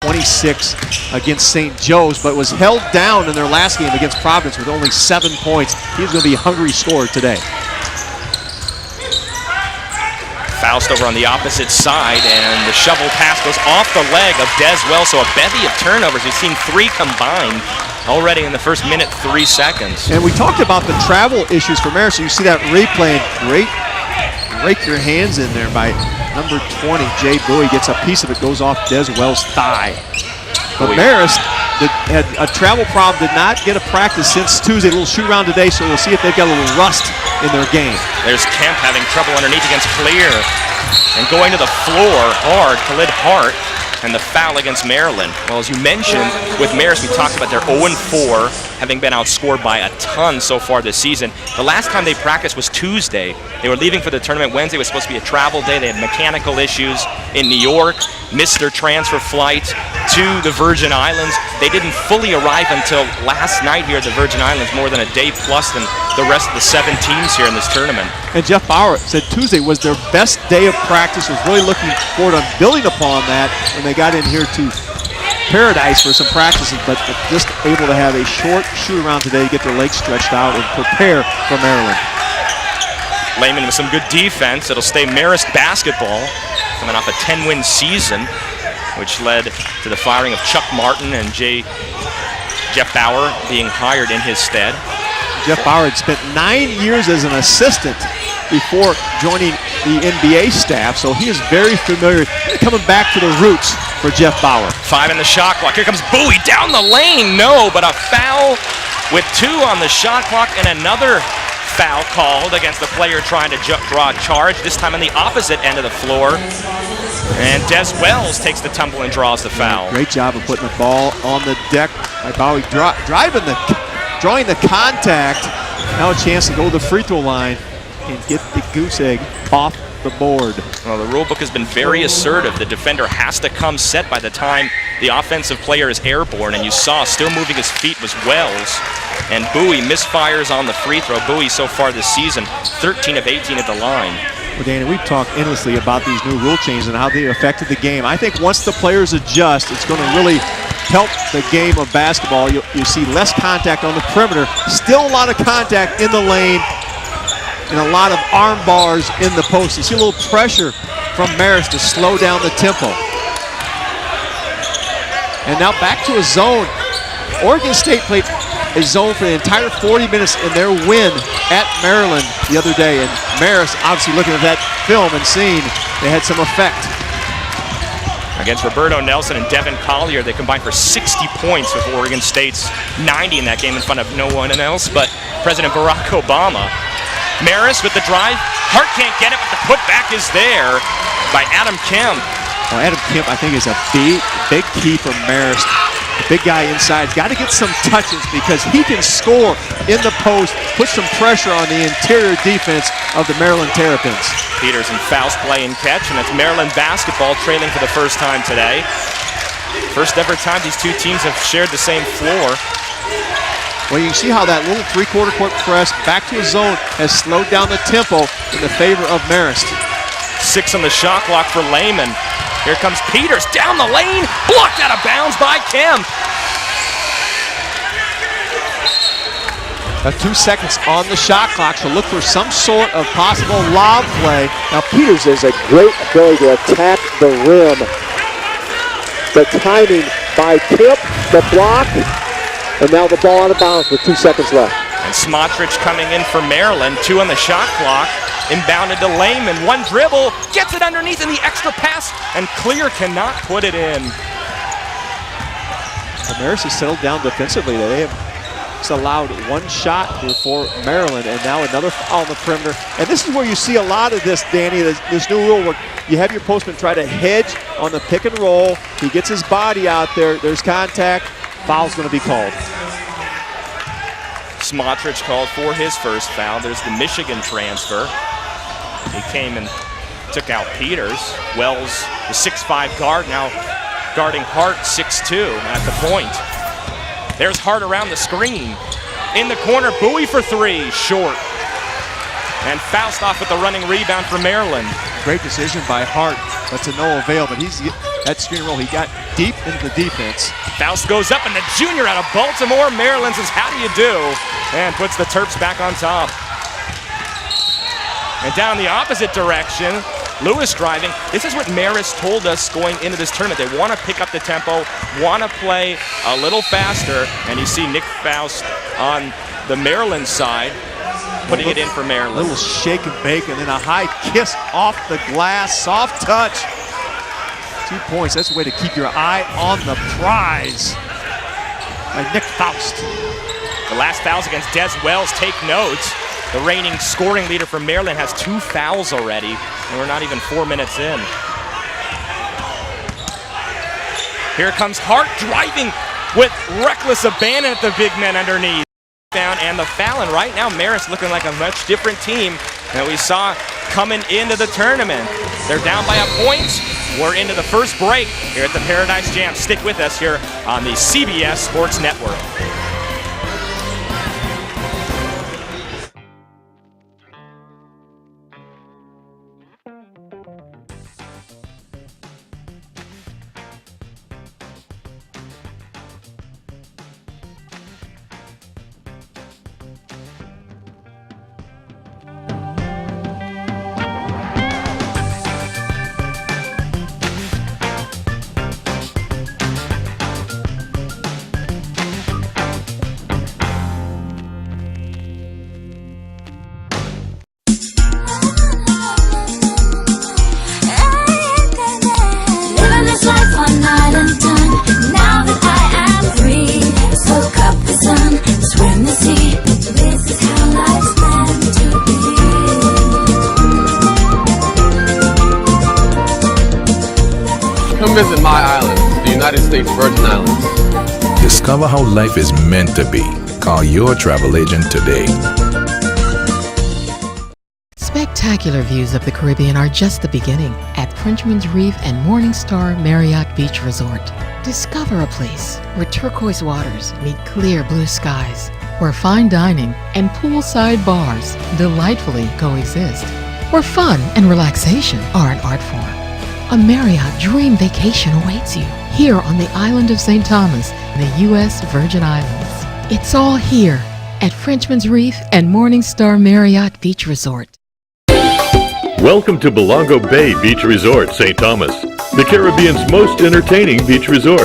26 against St. Joe's, but was held down in their last game against Providence with only 7 points. He's going to be a hungry scorer today. Faust over on the opposite side, and the shovel pass goes off the leg of Des Wells, so a bevy of turnovers. We've seen 3 combined already in the first minute, 3 seconds. And we talked about the travel issues for Marist, so you see that replay, great rake your hands in there by number 20, Jay Bowie. Gets a piece of it, goes off Des Wells' thigh. But Marist had a travel problem, did not get a practice since Tuesday. A little shoot around today, so we'll see if they've got a little rust in their game. There's Kemp having trouble underneath against Clear. And going to the floor hard, Khalid Hart, and the foul against Maryland. Well, as you mentioned, with Marist, we talked about their 0-4, having been outscored by a ton so far this season. The last time they practiced was Tuesday. They were leaving for the tournament. Wednesday was supposed to be a travel day. They had mechanical issues in New York, missed their transfer flight to the Virgin Islands. They didn't fully arrive until last night here at the Virgin Islands, more than a day plus than the rest of the 7 teams here in this tournament. And Jeff Bauer said Tuesday was their best day of practice, was really looking forward on building upon that when they got in here to Paradise for some practices, but just able to have a short shoot around today to get their legs stretched out and prepare for Maryland. Lehman with some good defense. It'll stay Marist basketball, coming off a 10-win season, which led to the firing of Chuck Martin and Jeff Bauer being hired in his stead. Jeff Bauer had spent 9 years as an assistant before joining the NBA staff, so he is very familiar, coming back to the roots for Jeff Bauer. 5 in the shot clock. Here comes Bowie down the lane. No, but a foul with 2 on the shot clock and another foul called against the player trying to draw a charge, this time on the opposite end of the floor. And Des Wells takes the tumble and draws the foul. Great job of putting the ball on the deck by Bowie, drawing the contact. Now a chance to go to the free throw line and get the goose egg off the board. Well, the rule book has been very assertive. The defender has to come set by the time the offensive player is airborne, and you saw still moving his feet was Wells. And Bowie misfires on the free throw. Bowie so far this season, 13 of 18 at the line. Well, Danny, we've talked endlessly about these new rule changes and how they affected the game. I think once the players adjust, it's going to really help the game of basketball. You see less contact on the perimeter, still a lot of contact in the lane, and a lot of arm bars in the post. You see a little pressure from Marist to slow down the tempo. And now back to a zone. Oregon State played a zone for the entire 40 minutes in their win at Maryland the other day. And Marist obviously looking at that film and seeing they had some effect. Against Roberto Nelson and Devin Collier, they combined for 60 points with Oregon State's 90 in that game in front of no one else but President Barack Obama. Marist with the drive. Hart can't get it, but the putback is there by Adam Kemp. Well, Adam Kemp, I think, is a big key for Marist. The big guy inside has got to get some touches because he can score in the post, put some pressure on the interior defense of the Maryland Terrapins. Peters and Faust play and catch, and it's Maryland basketball trailing for the first time today. First ever time these two teams have shared the same floor. Well, you can see how that little three-quarter court press back to a zone has slowed down the tempo in the favor of Marist. 6 on the shot clock for Lehman. Here comes Peters down the lane, blocked out of bounds by Kemp. 2 seconds on the shot clock, so look for some sort of possible lob play. Now Peters is a great ability to attack the rim. The timing by Kemp, the block, and now the ball out of bounds with 2 seconds left. And Smotrich coming in for Maryland, 2 on the shot clock. Inbounded to Lehman, 1 dribble, gets it underneath in the extra pass, and Clear cannot put it in. The Marist has settled down defensively. They have just allowed 1 shot here for Maryland, and now another foul on the perimeter. And this is where you see a lot of this, Danny, this new rule where you have your postman try to hedge on the pick and roll. He gets his body out there, there's contact, foul's going to be called. Smotrich called for his first foul. There's the Michigan transfer. He came and took out Peters. Wells, the 6'5" guard, now guarding Hart, 6'2", at the point. There's Hart around the screen. In the corner, Bowie for 3, short. And Faust off with the running rebound for Maryland. Great decision by Hart, but to no avail. But he's that screen roll. He got deep into the defense. Faust goes up, and the junior out of Baltimore, Maryland says, how do you do? And puts the Terps back on top. And down the opposite direction, Lewis driving. This is what Marist told us going into this tournament. They want to pick up the tempo, want to play a little faster, and you see Nick Faust on the Maryland side putting it in for Maryland. A little shake and bake, and then a high kiss off the glass, soft touch. 2 points, that's a way to keep your eye on the prize by Nick Faust. The last fouls against Des Wells, take notes. The reigning scoring leader for Maryland has 2 fouls already, and we're not even 4 minutes in. Here comes Hart driving with reckless abandon at the big men underneath. Down and the foul, and right now Marist looking like a much different team that we saw coming into the tournament. They're down by a point. We're into the first break here at the Paradise Jam. Stick with us here on the CBS Sports Network. Come visit my island, the United States Virgin Islands. Discover how life is meant to be. Call your travel agent today. Spectacular views of the Caribbean are just the beginning at Frenchman's Reef and Morningstar Marriott Beach Resort. Discover a place where turquoise waters meet clear blue skies, where fine dining and poolside bars delightfully coexist, where fun and relaxation are an art form. A Marriott dream vacation awaits you here on the island of St. Thomas in the U.S. Virgin Islands. It's all here at Frenchman's Reef and Morningstar Marriott Beach Resort. Welcome to Belongo Bay Beach Resort, St. Thomas, the Caribbean's most entertaining beach resort.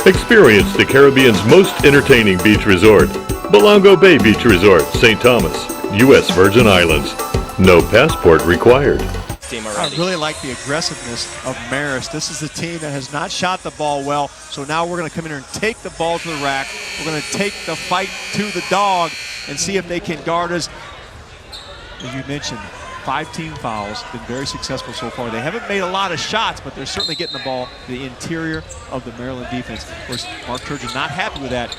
Experience the Caribbean's most entertaining beach resort, Belongo Bay Beach Resort, St. Thomas, U.S. Virgin Islands. No passport required. I really like the aggressiveness of Marist. This is the team that has not shot the ball well, so now we're going to come in here and take the ball to the rack. We're going to take the fight to the dog and see if they can guard us. As you mentioned, 5 team fouls, been very successful so far. They haven't made a lot of shots, but they're certainly getting the ball to the interior of the Maryland defense. Of course, Mark Turgeon not happy with that.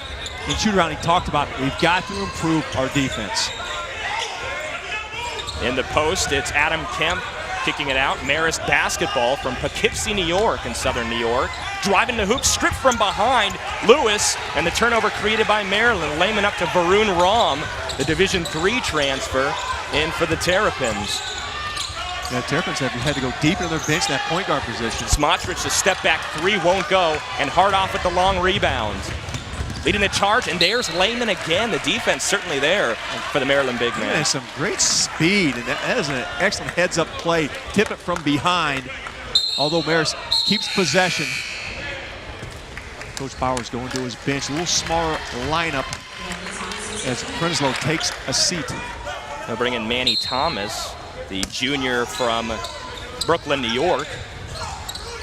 In shoot-around, he talked about we've got to improve our defense. In the post, it's Adam Kemp kicking it out. Marist basketball from Poughkeepsie, New York in southern New York. Driving the hoop, stripped from behind. Lewis, and the turnover created by Maryland. Layman up to Varun Ram, the Division III transfer, in for the Terrapins. Yeah, Terrapins have had to go deep into their bench in that point guard position. Smotrich, the step back 3 won't go, and Hart off with the long rebound. Leading the charge, and there's Layman again. The defense certainly there for the Maryland big man. And some great speed, and that is an excellent heads-up play. Tip it from behind, although Marist keeps possession. Coach Bauer's going to his bench. A little smaller lineup as Prenslow takes a seat. They'll bring in Manny Thomas, the junior from Brooklyn, New York.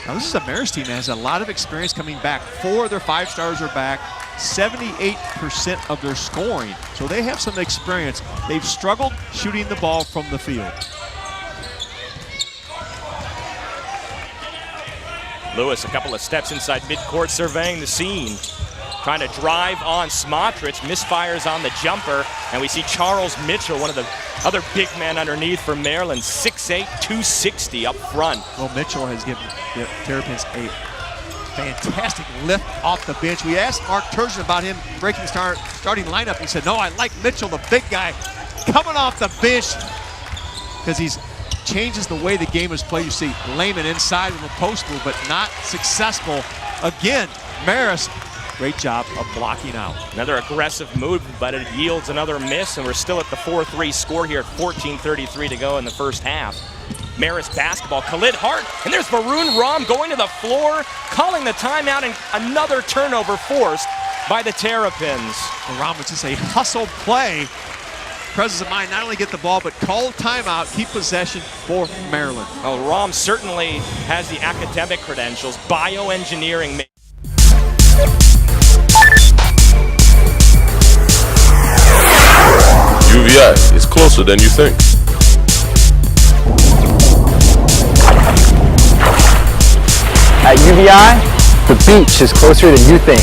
Now this is a Marist team that has a lot of experience coming back. 4 of their 5 stars are back. 78% of their scoring. So they have some experience. They've struggled shooting the ball from the field. Lewis, a couple of steps inside midcourt, surveying the scene. Trying to drive on Smotrich, misfires on the jumper, and we see Charles Mitchell, one of the other big men underneath for Maryland, 6'8", 260 up front. Well, Mitchell has given the Terrapins a Fantastic lift off the bench. We asked Mark Turgeon about him breaking the starting lineup. He said, no, I like Mitchell, the big guy, coming off the bench because he changes the way the game is played. You see Lehman inside with a post move, but not successful. Again, Marist, great job of blocking out. Another aggressive move, but it yields another miss, and we're still at the 4-3 score here at 14:33 to go in the first half. Marist basketball, Khalid Hart, and there's Varun Ram going to the floor, calling the timeout, and another turnover forced by the Terrapins. Ram was just a hustle play. Presence of mind, not only get the ball, but call timeout, keep possession for Maryland. Well, Ram certainly has the academic credentials, bioengineering. UVI is closer than you think. At UVI, the beach is closer than you think.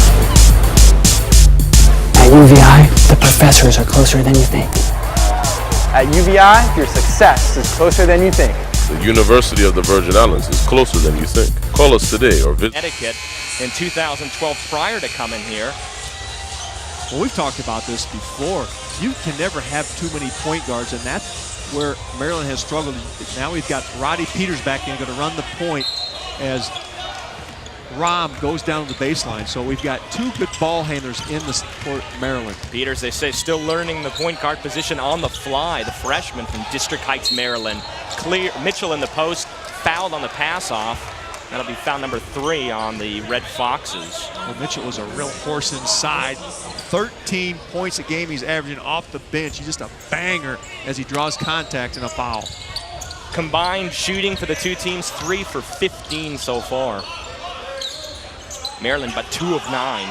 At UVI, the professors are closer than you think. At UVI, your success is closer than you think. The University of the Virgin Islands is closer than you think. Call us today or visit. Connecticut in 2012 prior to coming here. Well, we've talked about this before. You can never have too many point guards, and that's where Maryland has struggled. Now we've got Roddy Peters back in, going to run the point as Ram goes down to the baseline. So we've got two good ball handlers in this for Maryland. Peters, they say, still learning the point guard position on the fly. The freshman from District Heights, Maryland. Clear Mitchell in the post, fouled on the pass off. That'll be foul number 3 on the Red Foxes. Well, Mitchell was a real force inside. 13 points a game he's averaging off the bench. He's just a banger as he draws contact and a foul. Combined shooting for the two teams, 3 for 15 so far. Maryland, but 2 of 9.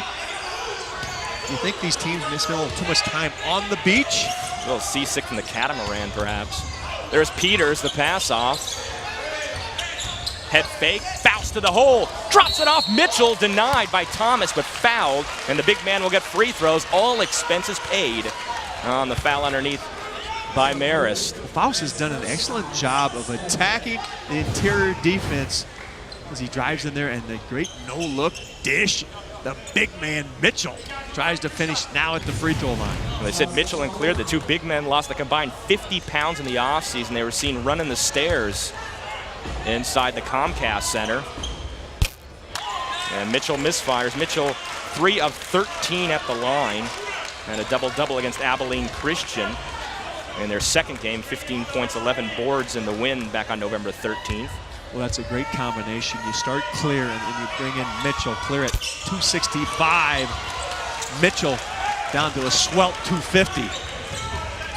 You think these teams miss a little too much time on the beach? A little seasick from the catamaran, perhaps. There's Peters, the pass off. Head fake, Faust to the hole, drops it off. Mitchell denied by Thomas, but fouled, and the big man will get free throws, all expenses paid on the foul underneath by Marist. Faust has done an excellent job of attacking the interior defense as he drives in there, and the great no-look dish. The big man, Mitchell, tries to finish now at the free throw line. Well, they said Mitchell and Clear, the two big men, lost a combined 50 pounds in the offseason. They were seen running the stairs inside the Comcast Center. And Mitchell misfires. Mitchell 3 of 13 at the line, and a double-double against Abilene Christian in their second game, 15 points, 11 boards in the win back on November 13th. Well, that's a great combination. You start Clear and then you bring in Mitchell. Clear at 265. Mitchell down to a swelt 250.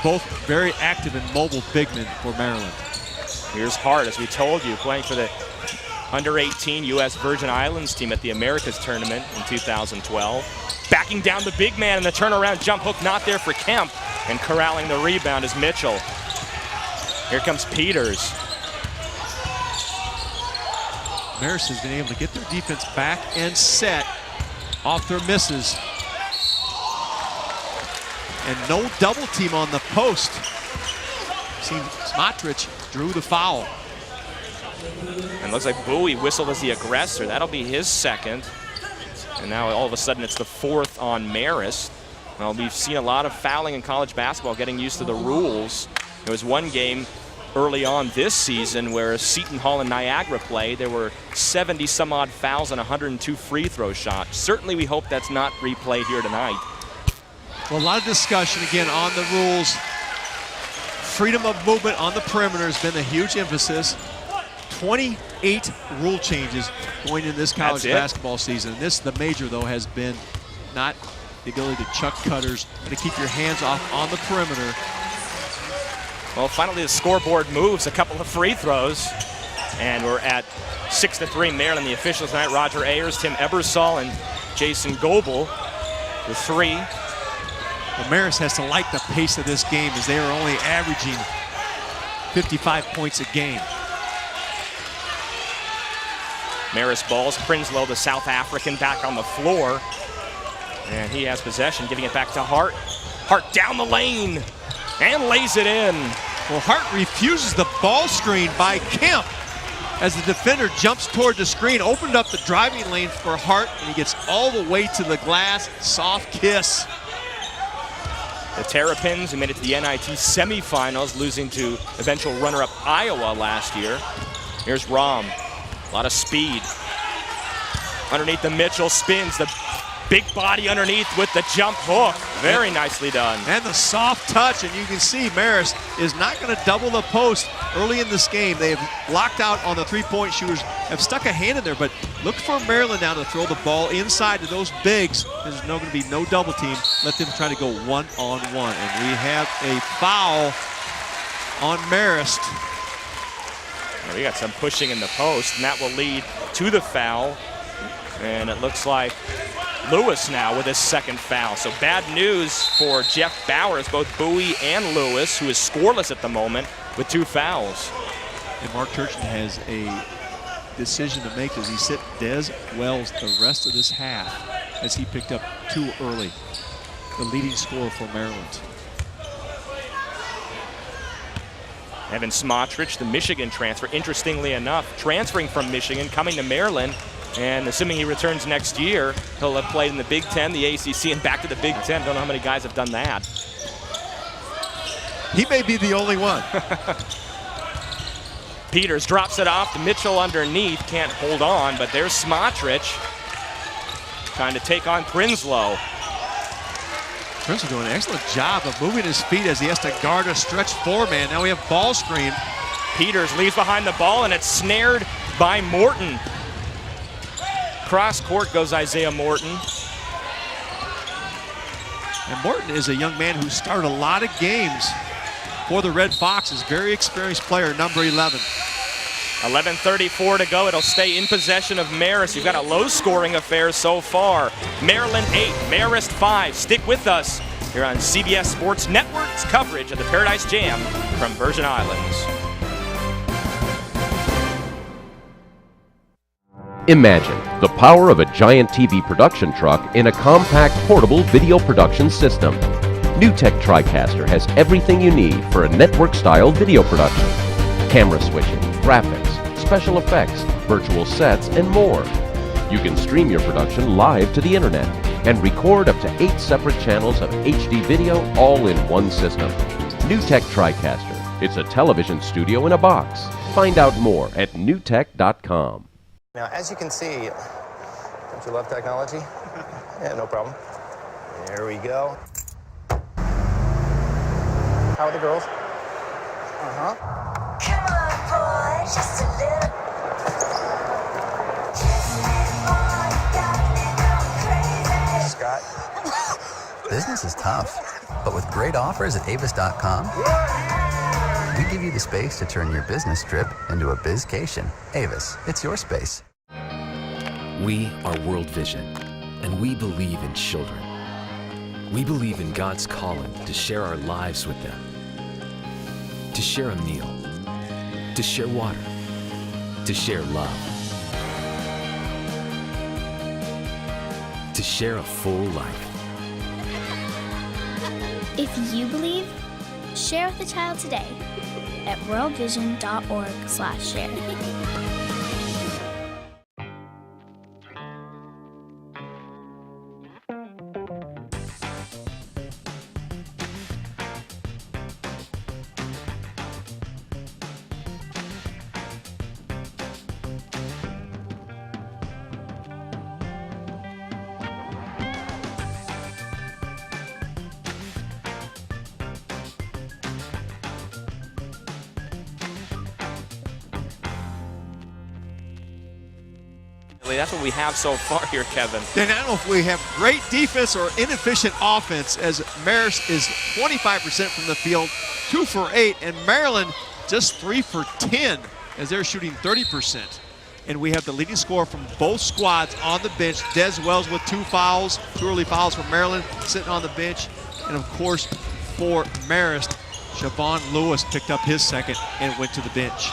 Both very active and mobile big men for Maryland. Here's Hart, as we told you, playing for the under-18 U.S. Virgin Islands team at the Americas tournament in 2012. Backing down the big man in the turnaround jump hook, not there for Kemp, and corralling the rebound is Mitchell. Here comes Peters. Marist has been able to get their defense back and set off their misses. And no double team on the post. Seems Smotrich drew the foul. And looks like Bowie whistled as the aggressor. That'll be his second. And now all of a sudden it's the 4th on Marist. Well, we've seen a lot of fouling in college basketball, getting used to the rules. There was one game early on this season where Seton Hall and Niagara played. There were 70 some odd fouls and 102 free throw shots. Certainly we hope that's not replayed here tonight. Well, a lot of discussion again on the rules. Freedom of movement on the perimeter has been a huge emphasis. 28 rule changes going into this college basketball season. This, the major though, has been not the ability to chuck cutters, but to keep your hands off on the perimeter. Well, finally the scoreboard moves, a couple of free throws, and we're at 6-3 Maryland. The officials tonight, Roger Ayers, Tim Ebersol, and Jason Goebel with 3. Well, Marist has to like the pace of this game as they are only averaging 55 points a game. Marist balls, Prinsloo, the South African, back on the floor. And he has possession, giving it back to Hart. Hart down the lane and lays it in. Well, Hart refuses the ball screen by Kemp. as the defender jumps toward the screen, opened up the driving lane for Hart, and he gets all the way to the glass. Soft kiss. The Terrapins, who made it to the NIT semifinals, losing to eventual runner-up Iowa last year. Here's Rahm, a lot of speed. Underneath the Mitchell, spins the big body underneath with the jump hook. Very nicely done. And the soft touch, and you can see Marist is not going to double the post early in this game. They have locked out on the three-point shooters, have stuck a hand in there, but look for Maryland now to throw the ball inside to those bigs. There's going to be no double team. Let them try to go one-on-one. And we have a foul on Marist. Well, we got some pushing in the post, and that will lead to the foul. And it looks like Lewis now with his second foul. So bad news for Jeff Bowers, both Bowie and Lewis, who is scoreless at the moment with 2 fouls. And Mark Turchin has a decision to make. Does he sit Des Wells the rest of this half as he picked up 2 early? The leading scorer for Maryland. Evan Smotrich, the Michigan transfer, interestingly enough, transferring from Michigan, coming to Maryland. And assuming he returns next year, he'll have played in the Big Ten, the ACC, and back to the Big Ten. Don't know how many guys have done that. He may be the only one. Peters drops it off to Mitchell underneath. Can't hold on, but there's Smotrich trying to take on Prinsloo. Prinsloo doing an excellent job of moving his feet as he has to guard a stretch 4-man. Now we have ball screen. Peters leaves behind the ball, and it's snared by Morton. Cross court goes Isaiah Morton. And Morton is a young man who started a lot of games for the Red Foxes. Very experienced player, number 11. 11:34 to go. It'll stay in possession of Marist. You've got a low-scoring affair so far. Maryland 8, Marist 5. Stick with us here on CBS Sports Network's coverage of the Paradise Jam from Virgin Islands. Imagine the power of a giant TV production truck in a compact portable video production system. NewTek TriCaster has everything you need for a network-style video production. Camera switching, graphics, special effects, virtual sets, and more. You can stream your production live to the internet and record up to 8 separate channels of HD video all in one system. NewTek TriCaster. It's a television studio in a box. Find out more at newtek.com. Now, as you can see, don't you love technology? Yeah, no problem. There we go. How are the girls? Uh-huh. Come on, boy, just a little. Scott. Business is tough, but with great offers at Avis.com, we give you the space to turn your business trip into a bizcation. Avis, it's your space. We are World Vision, and we believe in children. We believe in God's calling to share our lives with them, to share a meal, to share water, to share love, to share a full life. If you believe, share with a child today at worldvision.org/share. That's what we have so far here, Kevin. Then I don't know if we have great defense or inefficient offense, as Marist is 25% from the field, 2 for 8, and Maryland just 3 for 10 as they're shooting 30%. And we have the leading scorer from both squads on the bench, Des Wells with 2 fouls, 2 early fouls for Maryland, sitting on the bench. And of course, for Marist, Siobhan Lewis picked up his second and went to the bench.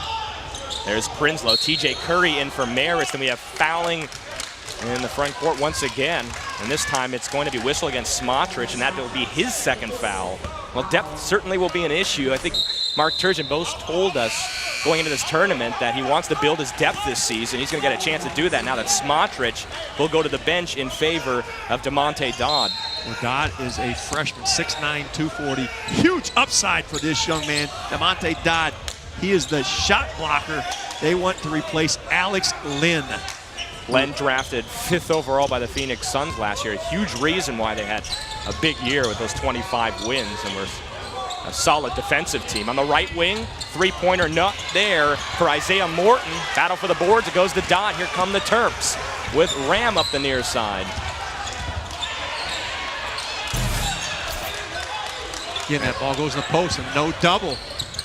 There's Prinsloo, TJ Curry in for Marist, and we have fouling in the front court once again. And this time it's going to be whistle against Smotrich, and that will be his second foul. Well, depth certainly will be an issue. I think Mark Turgeon both told us going into this tournament that he wants to build his depth this season. He's going to get a chance to do that now that Smotrich will go to the bench in favor of DeMonte Dodd. Well, Dodd is a freshman, 6'9", 240. Huge upside for this young man, DeMonte Dodd. He is the shot blocker. They want to replace Alex Lynn. Len drafted 5th overall by the Phoenix Suns last year. A huge reason why they had a big year with those 25 wins and were a solid defensive team. On the right wing, three-pointer not there for Isaiah Morton. Battle for the boards. It goes to Dodd. Here come the Terps with Ram up the near side. Again, that ball goes in the post and no double.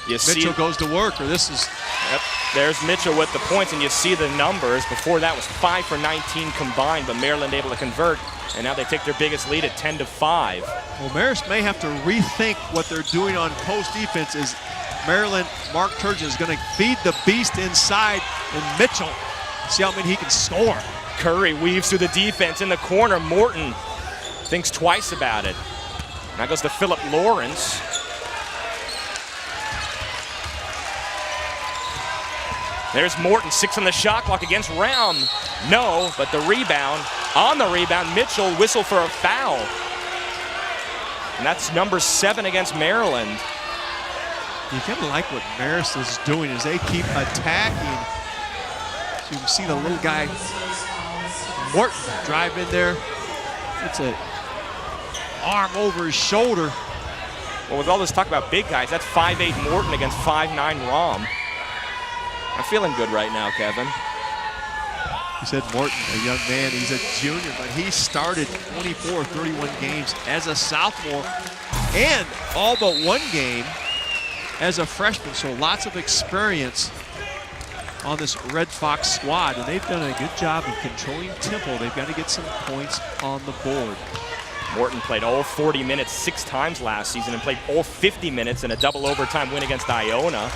Mitchell goes to work, or this is... Yep, there's Mitchell with the points, and you see the numbers. Before that was 5 for 19 combined, but Maryland able to convert, and now they take their biggest lead at 10-5. Well, Marist may have to rethink what they're doing on post defense. Is Maryland, Mark Turgeon is going to feed the beast inside, and Mitchell, see how many he can score. Curry weaves through the defense in the corner. Morton thinks twice about it. Now goes to Philip Lawrence. There's Morton, 6 on the shot clock against Raum. No, but the rebound. On the rebound, Mitchell whistled for a foul. And that's number 7 against Maryland. You kind of like what Marist is doing is they keep attacking. So you can see the little guy, Morton, drive in there. It's an arm over his shoulder. Well, with all this talk about big guys, that's 5'8" Morton against 5'9" Raum. I'm feeling good right now, Kevin. You said Morton, a young man, he's a junior, but he started 24, 31 games as a sophomore and all but one game as a freshman, so lots of experience on this Red Fox squad, and they've done a good job of controlling tempo. They've got to get some points on the board. Morton played all 40 minutes 6 times last season and played all 50 minutes in a double overtime win against Iona.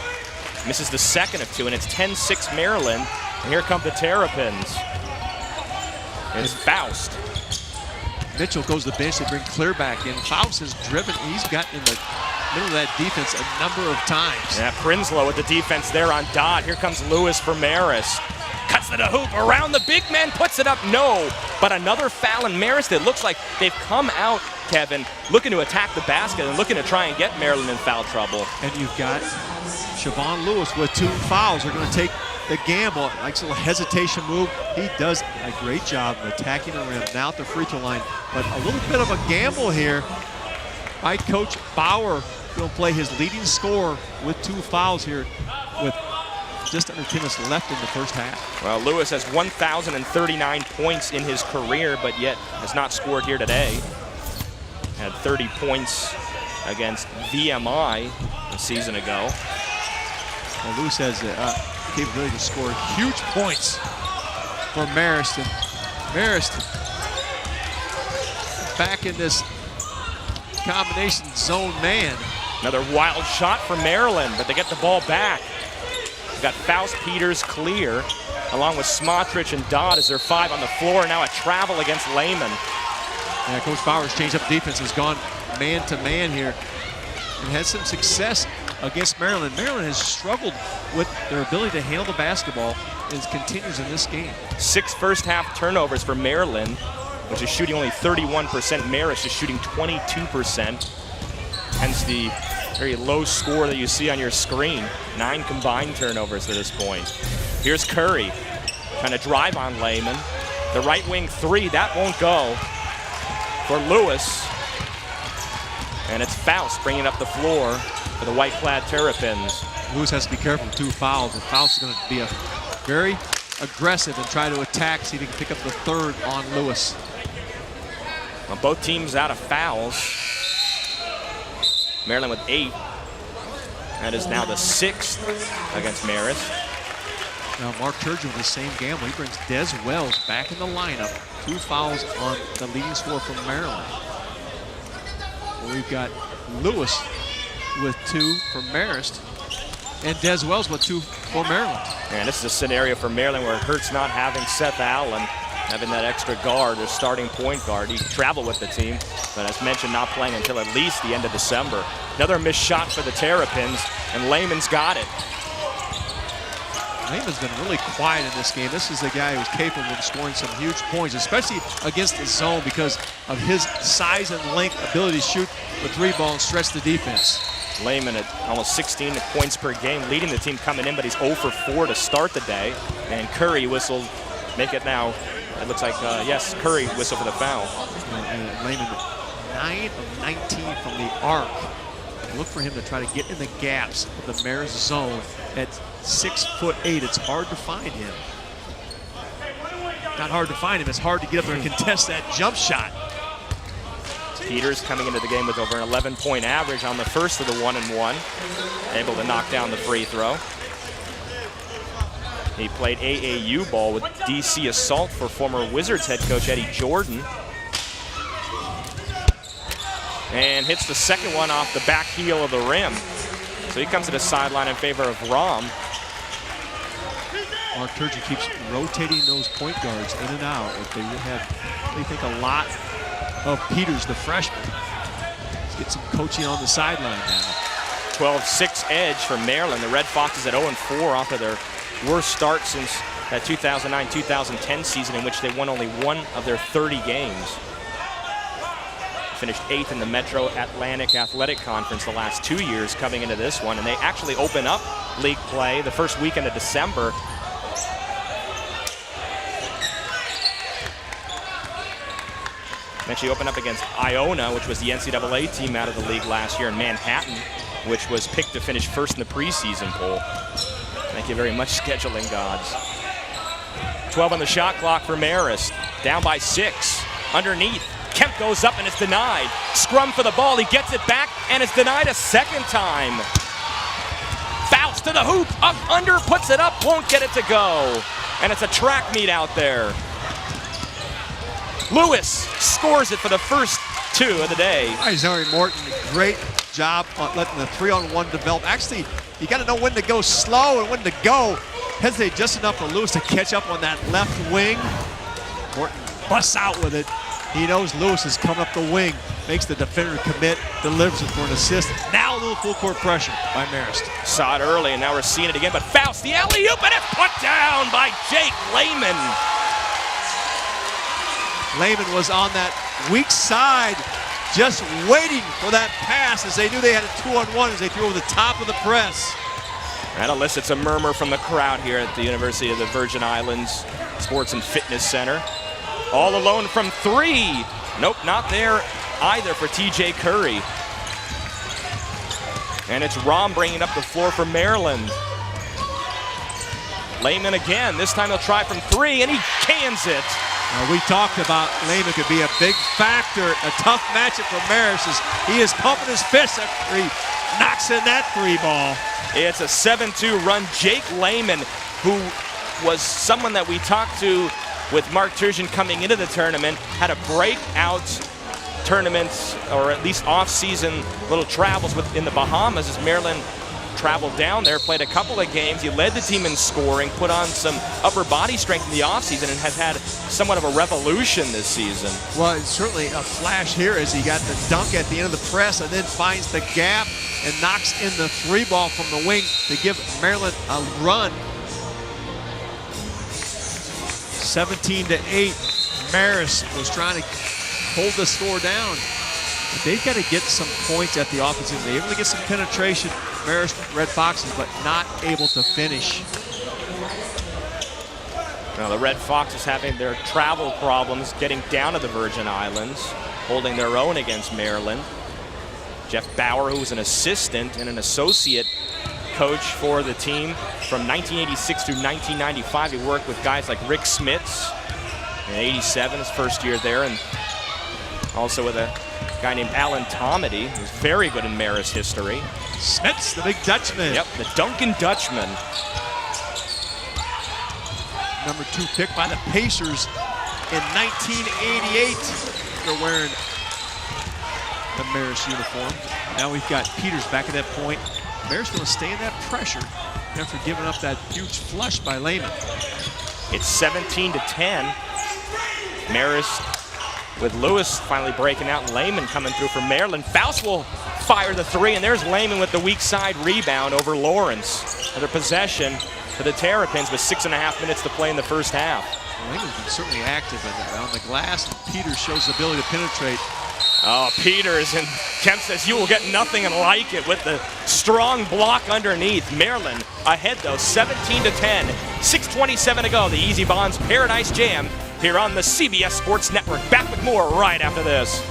Misses the second of 2, and it's 10-6 Maryland. And here come the Terrapins. And it's Faust. Mitchell goes to the bench. They bring Clear back in. Faust has driven. He's got in the middle of that defense a number of times. Yeah, Prinsloo with the defense there on Dodd. Here comes Lewis for Marist. Cuts to the hoop, around the big man, puts it up, no. But another foul, and Marist, it looks like they've come out, Kevin, looking to attack the basket and looking to try and get Maryland in foul trouble. And you've got Siobhan Lewis with 2 fouls. They're going to take the gamble. Likes a little hesitation move. He does a great job of attacking the rim. Now at the free throw line. But a little bit of a gamble here by Coach Bauer. Going to play his leading scorer with 2 fouls here with just under 10 minutes left in the first half. Well, Lewis has 1,039 points in his career, but yet has not scored here today. Had 30 points against VMI a season ago. Well, Lewis has the capability to score huge points for Marist. And Marist back in this combination zone man. Another wild shot for Maryland, but they get the ball back. We've got Faust, Peters, Clear, along with Smotrich and Dodd as their 5 on the floor. Now a travel against Lehman. Yeah, Coach Bauer's changed up defense, has gone man-to-man here and had some success against Maryland. Maryland has struggled with their ability to handle the basketball and continues in this game. 6 first-half turnovers for Maryland, which is shooting only 31%. Marist is shooting 22%. Hence the very low score that you see on your screen. 9 combined turnovers to this point. Here's Curry trying to drive on Lehman. The right wing 3, that won't go for Lewis. And it's Faust bringing up the floor for the white-clad Terrapins. Lewis has to be careful with 2 fouls, and Faust is going to be very aggressive and try to attack, see if he can pick up the 3rd on Lewis. Well, both teams out of fouls. Maryland with 8. That is now the 6th against Marist. Now Mark Turgeon with the same gamble. He brings Des Wells back in the lineup. 2 fouls on the leading scorer from Maryland. Well, we've got Lewis with 2 for Marist, and Des Wells with 2 for Maryland. And this is a scenario for Maryland where it hurts not having Seth Allen. having that extra guard, their starting point guard. He traveled with the team, but as mentioned, not playing until at least the end of December. Another missed shot for the Terrapins, and Lehman's got it. Lehman's been really quiet in this game. This is a guy who's capable of scoring some huge points, especially against the zone because of his size and length, ability to shoot the three ball and stretch the defense. Lehman at almost 16 points per game, leading the team coming in, but he's 0 for 4 to start the day. And Curry whistled, make it now. It looks like, yes, Curry whistled for the foul. And Lehman, 9 of 19 from the arc. Look for him to try to get in the gaps of the Marist zone. At 6'8", it's hard to find him. Not hard to find him, it's hard to get up there and contest that jump shot. Peters coming into the game with over an 11-point average on the first of the 1-and-1. Able to knock down the free throw. He played AAU ball with DC Assault for former Wizards head coach Eddie Jordan. And hits the second one off the back heel of the rim. So he comes to the sideline in favor of Rom. Mark Turgeon keeps rotating those point guards in and out. They think a lot of Peters, the freshman. Let's get some coaching on the sideline now. 12-6 edge for Maryland. The Red Foxes at 0-4 off of their worst start since that 2009-2010 season in which they won only one of their 30 games. Finished 8th in the Metro Atlantic Athletic Conference the last 2 years coming into this one, and they actually open up league play the first weekend of December. Actually opened up against Iona, which was the NCAA team out of the league last year, in Manhattan, which was picked to finish first in the preseason poll. Thank you very much, scheduling gods. 12 on the shot clock for Marist. Down by 6. Underneath. Kemp goes up and it's denied. Scrum for the ball, he gets it back and it's denied a second time. Faust to the hoop, up under, puts it up, won't get it to go. And it's a track meet out there. Lewis scores it for the first 2 of the day. Isari Morton, great job on letting the 3-on-1 develop. Actually, you got to know when to go slow and when to go. Hesitate just enough for Lewis to catch up on that left wing. Morton busts out with it. He knows Lewis is coming up the wing, makes the defender commit, delivers it for an assist. Now a little full court pressure by Marist. Saw it early, and now we're seeing it again, but Faust, the alley-oop, and it's put down by Jake Lehman. Lehman was on that weak side, just waiting for that pass as they knew they had a 2-on-1 as they threw over the top of the press. That elicits a murmur from the crowd here at the University of the Virgin Islands Sports and Fitness Center. All alone from 3. Nope, not there either for TJ Curry. And it's Rom bringing up the floor for Maryland. Lehman again. This time he'll try from 3, and he cans it. We talked about Lehman could be a big factor, a tough matchup for Marist as he is pumping his fist after he knocks in that 3 ball. It's a 7-2 run. Jake Lehman, who was someone that we talked to with Mark Turgeon coming into the tournament, had a breakout tournament, or at least off-season little travels in the Bahamas as Maryland traveled down there, played a couple of games. He led the team in scoring, put on some upper body strength in the offseason, and has had somewhat of a revolution this season. Well, it's certainly a flash here as he got the dunk at the end of the press and then finds the gap and knocks in the 3 ball from the wing to give Maryland a run. 17-8, Marist was trying to hold the score down. But they've got to get some points at the offensive. They're able to get some penetration, Marist Red Foxes, but not able to finish. Now the Red Foxes having their travel problems getting down to the Virgin Islands, holding their own against Maryland. Jeff Bauer, who was an assistant and an associate coach for the team from 1986 through 1995. He worked with guys like Rick Smits in 87, his first year there, and also with a guy named Alan Tomedy, who's very good in Marist history. Smits, the big Dutchman. Yep, the Duncan Dutchman. Number 2 pick by the Pacers in 1988. They're wearing the Marist uniform. Now we've got Peters back at that point. Marist going to stay in that pressure after giving up that huge flush by Lehman. It's 17-10. Marist with Lewis finally breaking out. Lehman coming through for Maryland. Faust will fire the three, and there's Lehman with the weak side rebound over Lawrence. Another possession for the Terrapins with 6.5 minutes to play in the first half. Lehman's been certainly active on the glass. Peters shows the ability to penetrate. Oh, Peters, and Kemp says you will get nothing and like it with the strong block underneath. Maryland ahead though, 17-10, 6:27 to go. The Ezybonds Paradise Jam here on the CBS Sports Network. Back with more right after this.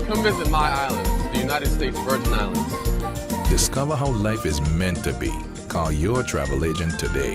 Come visit my island, the United States Virgin Islands. Discover how life is meant to be. Call your travel agent today.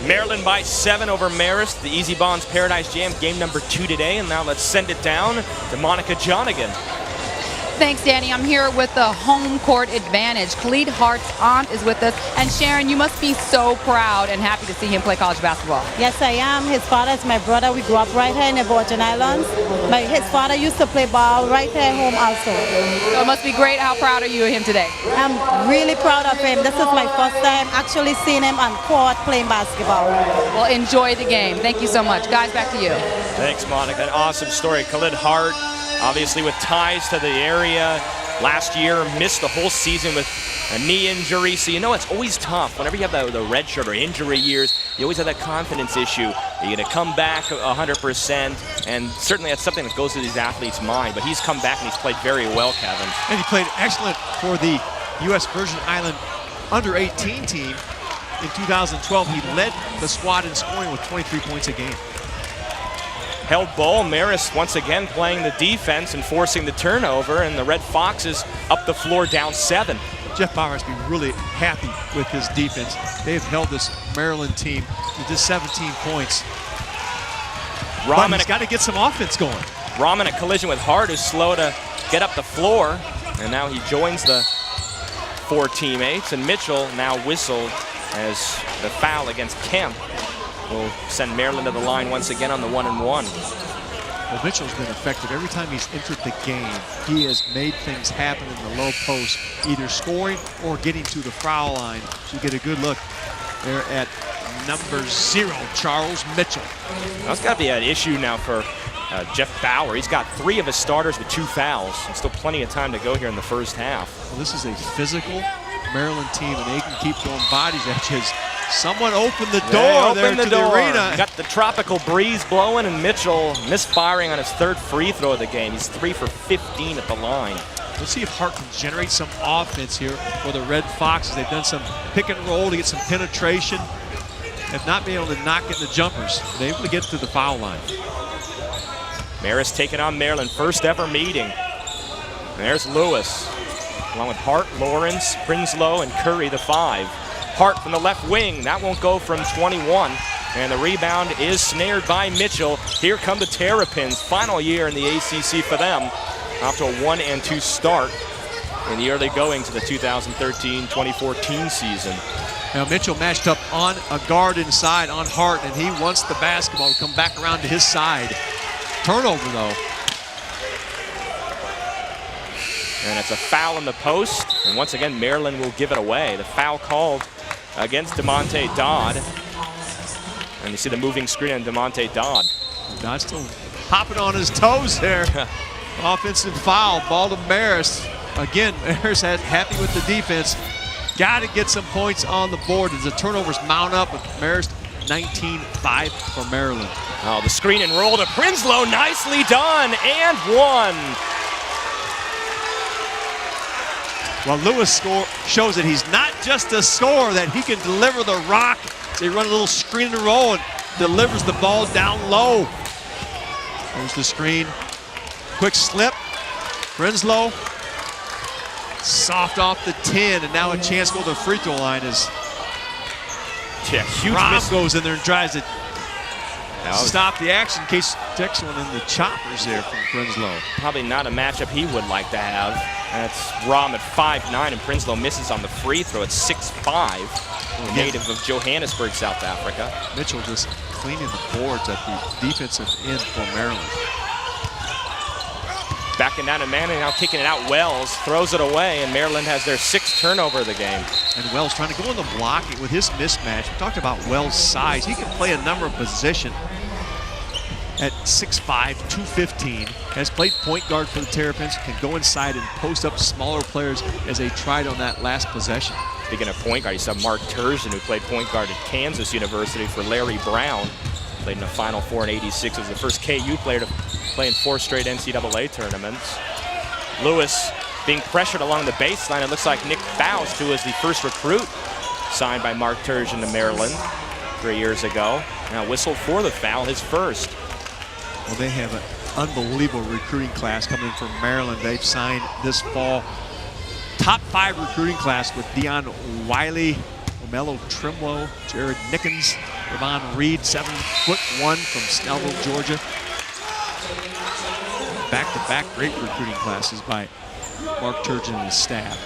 Maryland by 7 over Marist. The Ezybonds Paradise Jam, game number 2 today. And now let's send it down to Monica Jonigan. Thanks, Danny. I'm here with the home court advantage. Khalid Hart's aunt is with us. And Sharon, you must be so proud and happy to see him play college basketball. Yes, I am. His father is my brother. We grew up right here in the Virgin Islands. His father used to play ball right here at home also. So it must be great. How proud are you of him today? I'm really proud of him. This is my first time actually seeing him on court playing basketball. Well, enjoy the game. Thank you so much. Guys, back to you. Thanks, Monica. An awesome story. Khalid Hart, obviously with ties to the area. Last year, missed the whole season with a knee injury. So you know it's always tough. Whenever you have the red shirt or injury years, you always have that confidence issue. Are you going to come back 100%? And certainly that's something that goes through these athletes' mind. But he's come back and he's played very well, Kevin. And he played excellent for the U.S. Virgin Island under-18 team. In 2012, he led the squad in scoring with 23 points a game. Held ball. Marist once again playing the defense and forcing the turnover, and the Red Foxes up the floor down 7. Jeff Bauer has been really happy with his defense. They've held this Maryland team to just 17 points. But he's got to get some offense going. Rahman a collision with Hart, who's slow to get up the floor, and now he joins the 4 teammates, and Mitchell now whistled as the foul against Kemp will send Maryland to the line once again on the 1-and-1. Well, Mitchell's been effective. Every time he's entered the game, he has made things happen in the low post, either scoring or getting to the foul line. So you get a good look there at number 0, Charles Mitchell. That's got to be an issue now for Jeff Bauer. He's got 3 of his starters with 2 fouls, and still plenty of time to go here in the first half. Well, this is a physical Maryland team, and they can keep throwing bodies at you. Someone opened the door there to the arena. Got the tropical breeze blowing, and Mitchell misfiring on his 3rd free throw of the game. He's 3 for 15 at the line. Let's see if Hart can generate some offense here for the Red Foxes. They've done some pick and roll to get some penetration. Have not been able to knock in the jumpers. They're able to get to the foul line. Marist taking on Maryland, first ever meeting. And there's Lewis, along with Hart, Lawrence, Prinsloo, and Curry, the 5. Hart from the left wing, that won't go from 21. And the rebound is snared by Mitchell. Here come the Terrapins, final year in the ACC for them. Off to a 1-2 start in the early going to the 2013-2014 season. Now Mitchell matched up on a guard inside on Hart, and he wants the basketball to come back around to his side. Turnover though. And it's a foul in the post. And once again, Maryland will give it away. The foul called against DeMonte Dodd. And you see the moving screen on DeMonte Dodd. Dodd still hopping on his toes there. Offensive foul, ball to Marist. Again, Marist happy with the defense. Got to get some points on the board as the turnovers mount up with Marist 19-5 for Maryland. Oh, the screen and roll to Prinsloo. Nicely done, and one. Well, Lewis shows that he's not just a scorer, that he can deliver the rock. So he run a little screen and roll and delivers the ball down low. There's the screen. Quick slip. Prinsloo. Soft off the 10, and now a chance to go to the free throw line as huge Rom goes in there and tries to stop the action in case takes one in the choppers there from Prinsloo. Probably not a matchup he would like to have. That's Rom at 5'9", and Prinsloo misses on the free throw at 6'5", native of Johannesburg, South Africa. Mitchell just cleaning the boards at the defensive end for Maryland. Backing down to Manning, now kicking it out. Wells throws it away, and Maryland has their 6th turnover of the game. And Wells trying to go in the blocking with his mismatch. We talked about Wells' size. He can play a number of positions at 6'5", 215. Has played point guard for the Terrapins. Can go inside and post up smaller players as they tried on that last possession. Speaking of point guard, you saw Mark Turgeon, who played point guard at Kansas University for Larry Brown. Played in the Final Four in '86. Was the first KU player to play in 4 straight NCAA tournaments. Lewis being pressured along the baseline. It looks like Nick Faust, who was the first recruit signed by Mark Turgeon to Maryland 3 years ago. Now whistled for the foul, his first. Well, they have an unbelievable recruiting class coming in from Maryland. They've signed this fall top 5 recruiting class with Deion Wiley, Romelo Trimlow, Jared Nickens, Ravon Reed, 7'1" from Snellville, Georgia. Back-to-back great recruiting classes by Mark Turgeon and his staff.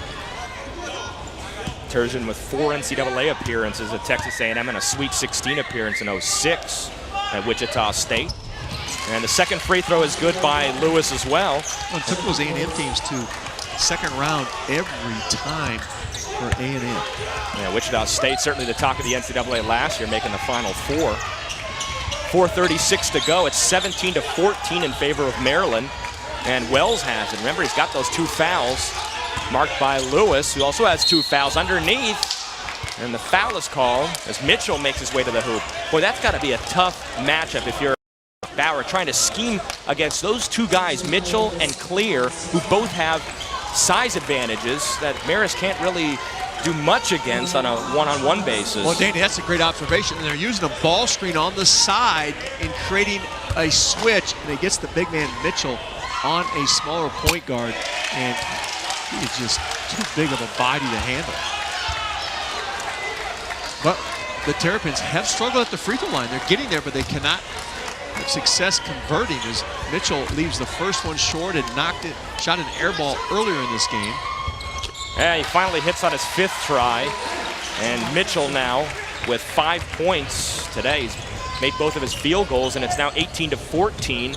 Turgeon with 4 NCAA appearances at Texas A&M and a Sweet 16 appearance in '06 at Wichita State. And the second free throw is good by Lewis as well. It took those A&M teams to second round every time for A&M. Yeah, Wichita State certainly the talk of the NCAA last year, making the Final Four. 4:36 to go. It's 17-14 in favor of Maryland. And Wells has it. Remember, he's got those 2 fouls marked by Lewis, who also has 2 fouls underneath. And the foul is called as Mitchell makes his way to the hoop. Boy, that's got to be a tough matchup if you're Bauer trying to scheme against those 2 guys, Mitchell and Clear, who both have size advantages that Marist can't really do much against on a one-on-one basis. Well, Danny, that's a great observation. And they're using a ball screen on the side and creating a switch, and it gets the big man Mitchell on a smaller point guard, and he is just too big of a body to handle. But the Terrapins have struggled at the free throw line. They're getting there, but they cannot have success converting as Mitchell leaves the first one short and shot an air ball earlier in this game. Yeah, he finally hits on his 5th try. And Mitchell now with 5 points today. He's made both of his field goals, and it's now 18-14.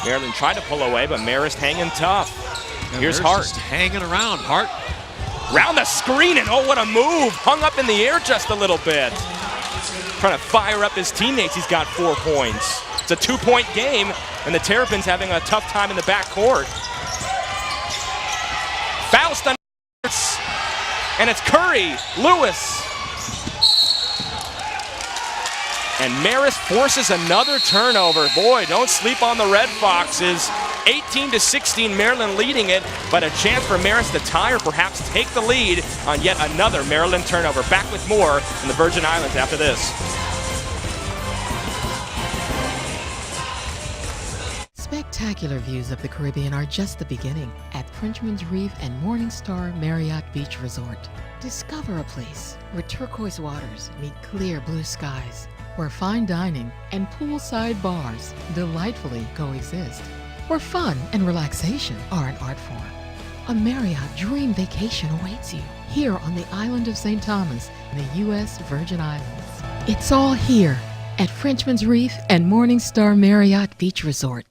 Maryland tried to pull away, but Marist hanging tough. Yeah, here's Marist Hart. just hanging around. Hart. Round the screen, and oh, what a move. Hung up in the air just a little bit. Trying to fire up his teammates. He's got 4 points. It's a 2-point game, and the Terrapins having a tough time in the backcourt. Faust on, and it's Curry, Lewis. And Marist forces another turnover. Boy, don't sleep on the Red Foxes. 18-16, Maryland leading it, but a chance for Marist to tie or perhaps take the lead on yet another Maryland turnover. Back with more in the Virgin Islands after this. Spectacular views of the Caribbean are just the beginning at Frenchman's Reef and Morningstar Marriott Beach Resort. Discover a place where turquoise waters meet clear blue skies, where fine dining and poolside bars delightfully coexist, where fun and relaxation are an art form. A Marriott dream vacation awaits you here on the island of St. Thomas in the U.S. Virgin Islands. It's all here at Frenchman's Reef and Morningstar Marriott Beach Resort.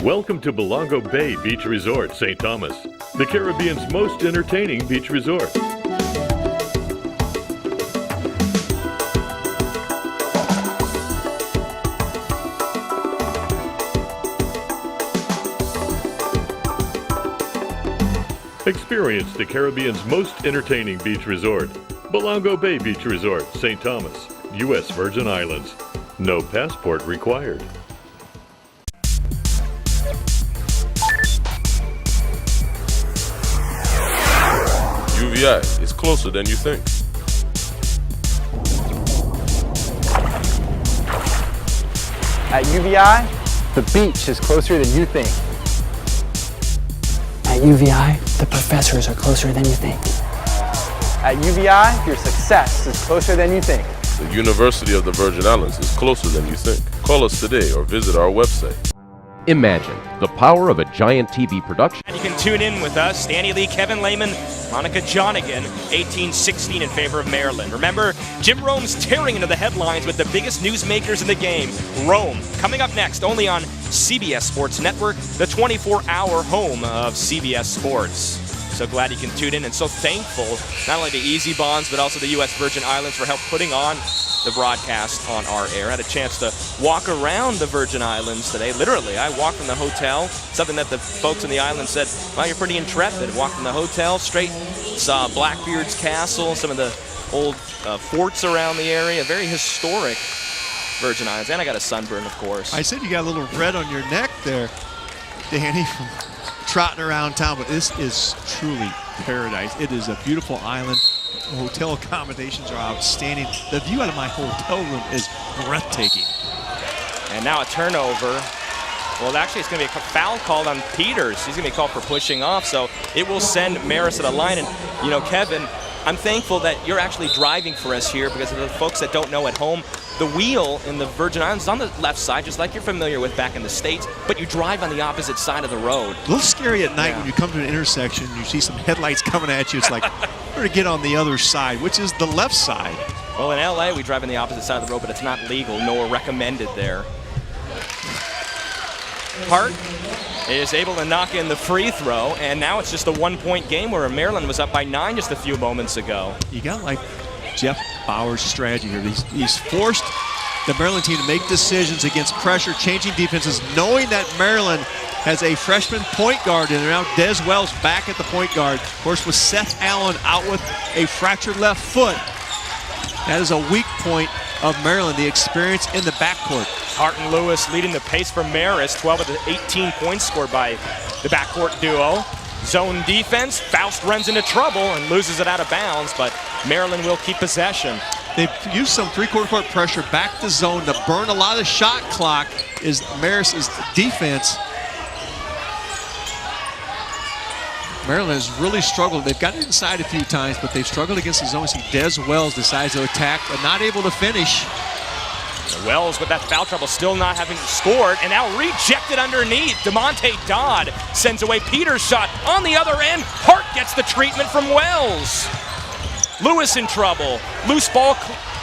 Welcome to Belongo Bay Beach Resort, St. Thomas, the Caribbean's most entertaining beach resort. Experience the Caribbean's most entertaining beach resort, Belongo Bay Beach Resort, St. Thomas, U.S. Virgin Islands. No passport required. UVI is closer than you think. At UVI, the beach is closer than you think. At UVI, the professors are closer than you think. At UVI, your success is closer than you think. The University of the Virgin Islands is closer than you think. Call us today or visit our website. Imagine the power of a giant TV production. And you can tune in with us, Danny Lee, Kevin Lehman, Monica Jonigan, 18-16 in favor of Maryland. Remember, Jim Rome's tearing into the headlines with the biggest newsmakers in the game. Rome, coming up next, only on CBS Sports Network, the 24-hour home of CBS Sports. So glad you can tune in and so thankful, not only to Ezybonds, but also the U.S. Virgin Islands for help putting on the broadcast on our air. I had a chance to walk around the Virgin Islands today. Literally, I walked from the hotel, something that the folks in the island said, wow, you're pretty intrepid. Walked from the hotel, straight saw Blackbeard's Castle, some of the old forts around the area. Very historic Virgin Islands. And I got a sunburn, of course. I said you got a little red on your neck there, Danny, from trotting around town, but this is truly paradise. It is a beautiful island. The hotel accommodations are outstanding. The view out of my hotel room is breathtaking. And now a turnover. Well, actually, it's going to be a foul called on Peters. He's going to be called for pushing off, so it will send Marist to the line. And, you know, Kevin, I'm thankful that you're actually driving for us here because of the folks that don't know at home. The wheel in the Virgin Islands is on the left side, just like you're familiar with back in the States, but you drive on the opposite side of the road. A little scary at night when you come to an intersection and you see some headlights coming at you. It's like, better get on the other side, which is the left side. Well, in LA, we drive on the opposite side of the road, but it's not legal, nor recommended there. Hart is able to knock in the free throw, and now it's just a one-point game where Maryland was up by 9 just a few moments ago. You got like Jeff Bauer's strategy here. He's forced the Maryland team to make decisions against pressure, changing defenses, knowing that Maryland has a freshman point guard in there now. Des Wells back at the point guard. Of course, with Seth Allen out with a fractured left foot. That is a weak point of Maryland, the experience in the backcourt. Hart and Lewis leading the pace for Marist. 12 of the 18 points scored by the backcourt duo. Zone defense, Faust runs into trouble and loses it out of bounds, but Maryland will keep possession. They've used some three-quarter court pressure back to zone to burn a lot of the shot clock is Marist's defense. Maryland has really struggled. They've gotten inside a few times, but they've struggled against the zone. See, Des Wells decides to attack, but not able to finish. Wells with that foul trouble, still not having scored, and now rejected underneath. DeMonte Dodd sends away Peters' shot on the other end. Hart gets the treatment from Wells. Lewis in trouble. Loose ball,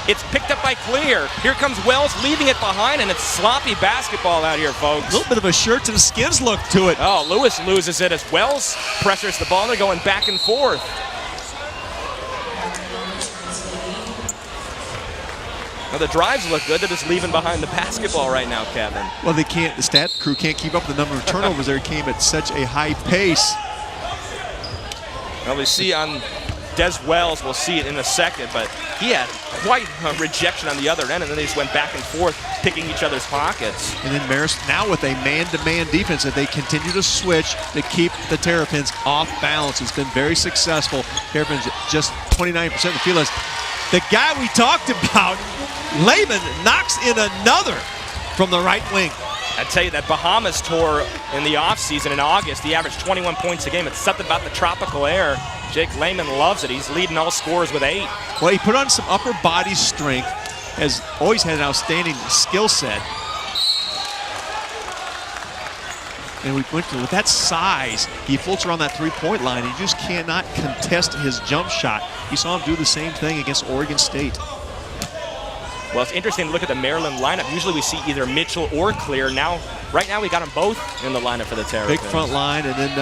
it's picked up by Clear. Here comes Wells leaving it behind, and it's sloppy basketball out here, folks. A little bit of a shirts and skins look to it. Oh, Lewis loses it as Wells pressures the ball. They're going back and forth. Well, the drives look good. They're just leaving behind the basketball right now, Kevin. Well, they can't. The stat crew can't keep up the number of turnovers. They came at such a high pace. Well, we see on Des Wells, we'll see it in a second, but he had quite a rejection on the other end, and then they just went back and forth, picking each other's pockets. And then Marist now with a man-to-man defense that they continue to switch to keep the Terrapins off balance. It's been very successful. Terrapins just 29% of the field. The guy we talked about, Lehman, knocks in another from the right wing. I tell you, that Bahamas tour in the offseason in August, he averaged 21 points a game. It's something about the tropical air. Jake Lehman loves it. He's leading all scorers with 8. Well, he put on some upper body strength, has always had an outstanding skill set. And we went with that size, he floats around that three-point line. He just cannot contest his jump shot. You saw him do the same thing against Oregon State. Well, it's interesting to look at the Maryland lineup. Usually we see either Mitchell or Clear. Right now we got them both in the lineup for the Terrapins. Big front line, and then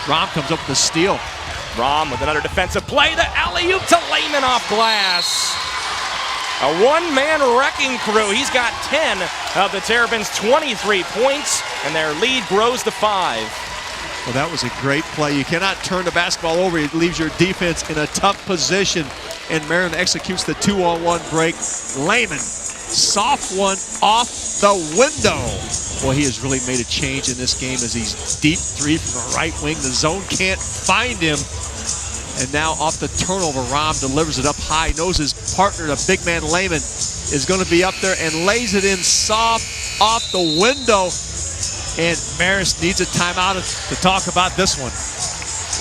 Rom comes up with the steal. Rom with another defensive play. The alley-oop to Lehman off glass. A one-man wrecking crew. He's got 10 of the Terrapins' 23 points, and their lead grows to 5. Well, that was a great play. You cannot turn the basketball over. It leaves your defense in a tough position, and Maryland executes the 2-on-1 break. Lehman, soft one off the window. Boy, he has really made a change in this game as he's deep three from the right wing. The zone can't find him. And now off the turnover, Rom delivers it up high. Knows his partner, the big man Lehman, is going to be up there and lays it in soft off the window. And Marist needs a timeout to talk about this one.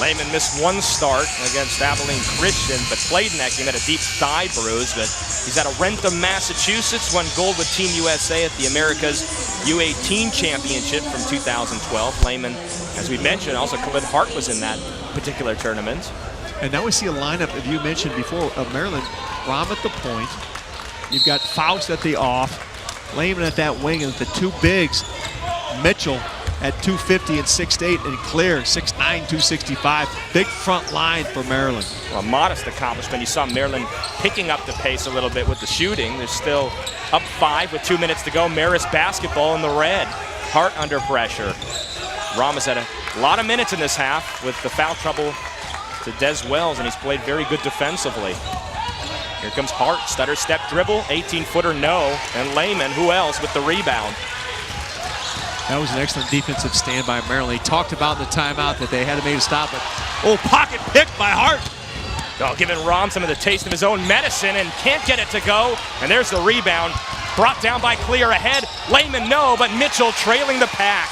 Lehman missed one start against Abilene Christian, but played in that game, had a deep thigh bruise. But he's out of Wrentham, Massachusetts, won gold with Team USA at the America's U18 Championship from 2012. Lehman, as we mentioned, also Khalid Hart was in that particular tournament. And now we see a lineup, as you mentioned before, of Maryland. Rom at the point. You've got Faust at the off. Lehman at that wing, and the two bigs, Mitchell at 250 and 6'8", and Clear 6'9", 265. Big front line for Maryland. Well, a modest accomplishment. You saw Maryland picking up the pace a little bit with the shooting. They're still up 5 with 2 minutes to go. Marist basketball in the red. Hart under pressure. Rom has had a lot of minutes in this half with the foul trouble to Des Wells, and he's played very good defensively. Here comes Hart, stutter step dribble, 18-footer no, and Lehman, who else, with the rebound. That was an excellent defensive stand by Maryland. He talked about in the timeout that they had to make a stop, but pocket pick by Hart. Oh, giving Rom some of the taste of his own medicine and can't get it to go. And there's the rebound, brought down by Clear ahead. Lehman no, but Mitchell trailing the pack.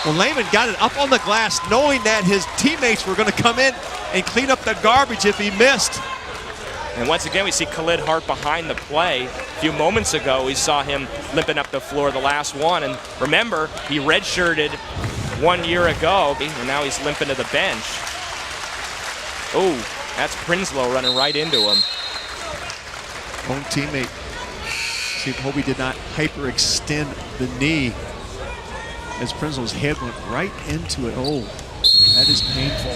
Well, Lehman got it up on the glass knowing that his teammates were going to come in and clean up the garbage if he missed. And once again, we see Khalid Hart behind the play. A few moments ago, we saw him limping up the floor the last one. And remember, he redshirted 1 year ago, and now he's limping to the bench. Oh, that's Prinsloo running right into him. Own teammate. See if Hobie did not hyperextend the knee as Prinsloo's head went right into it. Oh, that is painful.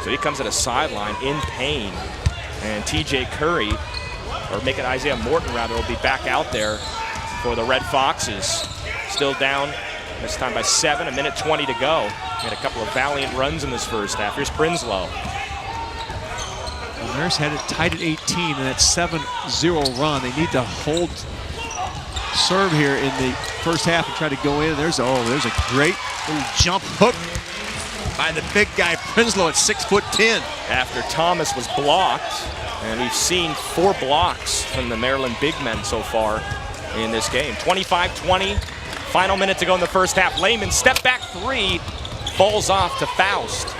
So he comes to the sideline in pain. And TJ Curry, or make it Isaiah Morton rather, will be back out there for the Red Foxes. Still down, this time by 7, a minute 20 to go. Had a couple of valiant runs in this first half. Here's Prinsloo. Marist had it tied at 18 in that 7-0 run. They need to hold serve here in the first half and try to go in. There's a great little jump hook by the big guy Prinsloo at 6'10". After Thomas was blocked, and we've seen 4 blocks from the Maryland big men so far in this game. 25-20, final minute to go in the first half. Lehman, step back 3, falls off to Faust.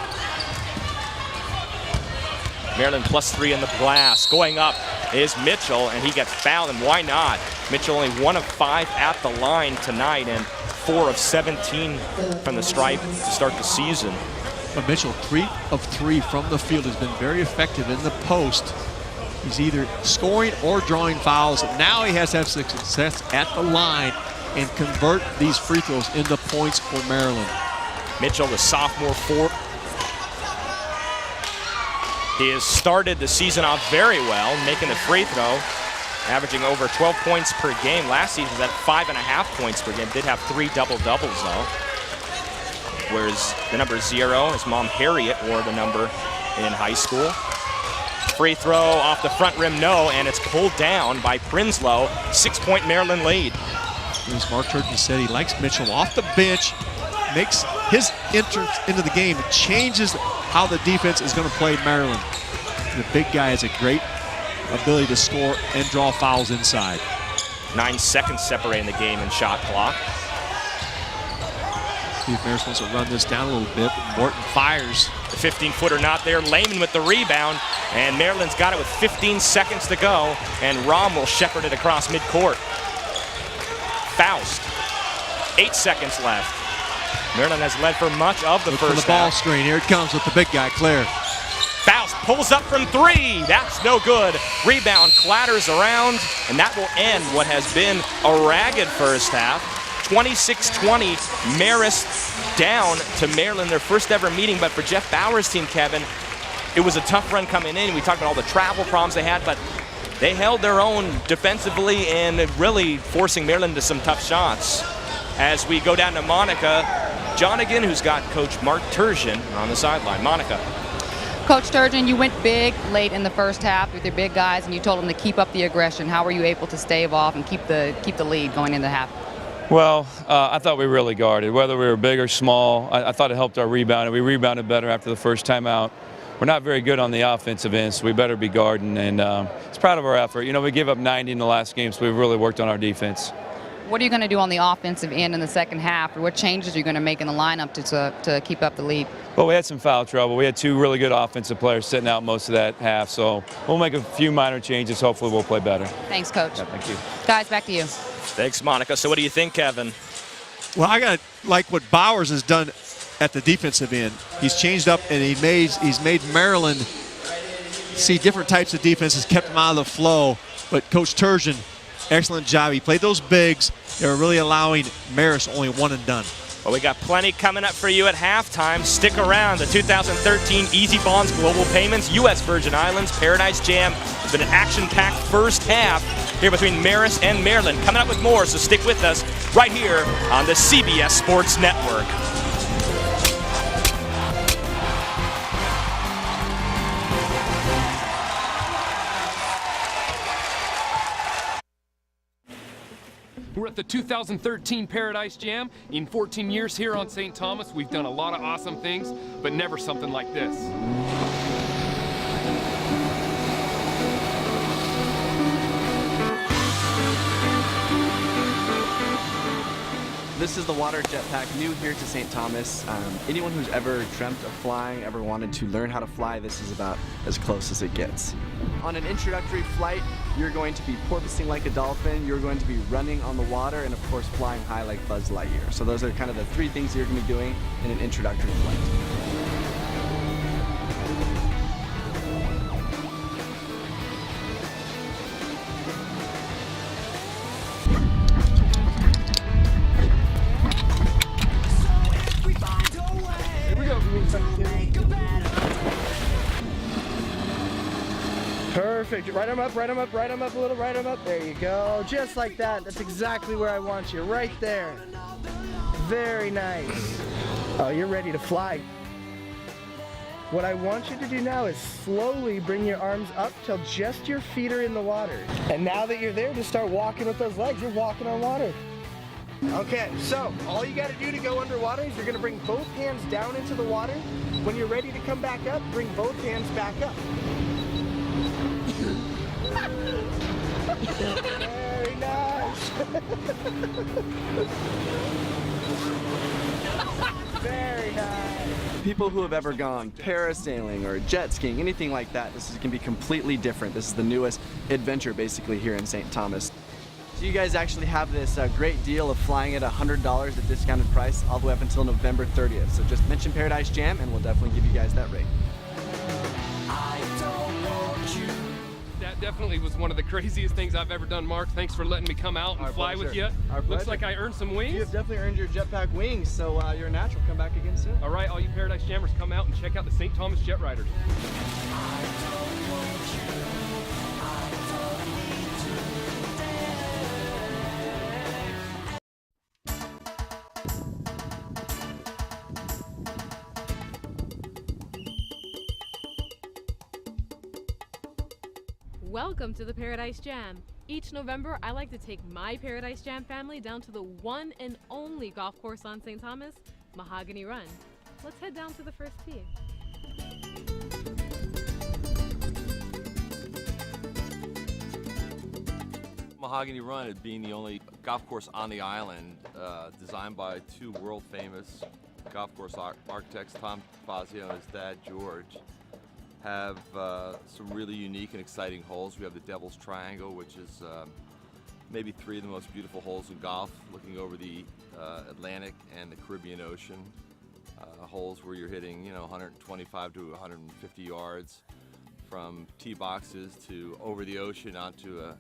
Maryland +3 in the glass. Going up is Mitchell, and he gets fouled, and why not? Mitchell only 1 of 5 at the line tonight, and 4 of 17 from the stripe to start the season. But Mitchell, 3 of 3 from the field, has been very effective in the post. He's either scoring or drawing fouls. Now he has to have success at the line and convert these free throws into points for Maryland. Mitchell, the sophomore forward. He has started the season off very well, making the free throw, averaging over 12 points per game. Last season was at 5.5 points per game. Did have 3 double-doubles though. Whereas the number 0, his mom Harriet wore the number in high school. Free throw off the front rim, no, and it's pulled down by Prinsloo. 6-point Maryland lead. As Mark Turgeon said, he likes Mitchell off the bench, makes his entrance into the game, changes how the defense is going to play Maryland. The big guy has a great ability to score and draw fouls inside. 9 seconds separating the game in shot clock. See if Marist wants to run this down a little bit, but Morton fires. The 15-footer not there. Lehman with the rebound, and Maryland's got it with 15 seconds to go, and Rom will shepherd it across midcourt. Faust, 8 seconds left. Maryland has led for much of the first half. The ball screen, here it comes with the big guy, Clear. Faust pulls up from 3. That's no good. Rebound clatters around, and that will end what has been a ragged first half. 26-20, Marist down to Maryland, their first ever meeting. But for Jeff Bauer's team, Kevin, it was a tough run coming in. We talked about all the travel problems they had, but they held their own defensively and really forcing Maryland to some tough shots. As we go down to Monica Johnigan, who's got Coach Mark Turgeon on the sideline. Monica. Coach Turgeon, you went big late in the first half with your big guys, and you told them to keep up the aggression. How were you able to stave off and keep the lead going into the half? Well, I thought we really guarded. Whether we were big or small, I thought it helped our rebound, and we rebounded better after the first timeout. We're not very good on the offensive end, so we better be guarding, and it's proud of our effort. You know, we gave up 90 in the last game, so we've really worked on our defense. What are you going to do on the offensive end in the second half, or what changes are you going to make in the lineup to keep up the lead? Well, we had some foul trouble. We had 2 really good offensive players sitting out most of that half, so we'll make a few minor changes. Hopefully we'll play better. Thanks, Coach. Yeah, thank you. Guys, back to you. Thanks, Monica. So what do you think, Kevin? Well, I got to like what Bowers has done at the defensive end. He's changed up, and he's made Maryland see different types of defenses, kept them out of the flow. But Coach Turgeon, excellent job. He played those bigs. They were really allowing Marist only one and done. Well, we got plenty coming up for you at halftime. Stick around. The 2013 Ezybonds Global Payments U.S. Virgin Islands Paradise Jam has been an action-packed first half here between Marist and Maryland. Coming up with more, so stick with us right here on the CBS Sports Network. We're at the 2013 Paradise Jam. In 14 years here on St. Thomas, we've done a lot of awesome things, but never something like this. This is the water jetpack, new here to St. Thomas. Anyone who's ever dreamt of flying, ever wanted to learn how to fly, this is about as close as it gets. On an introductory flight, you're going to be porpoising like a dolphin, you're going to be running on the water, and of course flying high like Buzz Lightyear. So those are kind of the 3 things you're going to be doing in an introductory flight. Perfect. Right arm up, right arm up, right arm up a little, right arm up. There you go. Just like that. That's exactly where I want you. Right there. Very nice. Oh, you're ready to fly. What I want you to do now is slowly bring your arms up till just your feet are in the water. And now that you're there, just start walking with those legs. You're walking on water. Okay, so all you got to do to go underwater is you're going to bring both hands down into the water. When you're ready to come back up, bring both hands back up. Very nice. Very nice. People who have ever gone parasailing or jet skiing, anything like that, this is going to be completely different. This is the newest adventure basically here in St. Thomas. So you guys actually have this great deal of flying at $100 at discounted price all the way up until November 30th. So just mention Paradise Jam and we'll definitely give you guys that rate. That definitely was one of the craziest things I've ever done, Mark. Thanks for letting me come out and fly with you. Looks like I earned some wings. You have definitely earned your jetpack wings, so you're a natural. Come back again soon. All right, all you Paradise Jammers, come out and check out the St. Thomas Jet Riders. Welcome to the Paradise Jam. Each November, I like to take my Paradise Jam family down to the one and only golf course on St. Thomas, Mahogany Run. Let's head down to the first tee. Mahogany Run, it being the only golf course on the island, designed by 2 world-famous golf course architects, Tom Fazio and his dad, George, have some really unique and exciting holes. We have the Devil's Triangle, which is maybe 3 of the most beautiful holes in golf, looking over the Atlantic and the Caribbean Ocean. holes where you're hitting, 125 to 150 yards from tee boxes to over the ocean onto a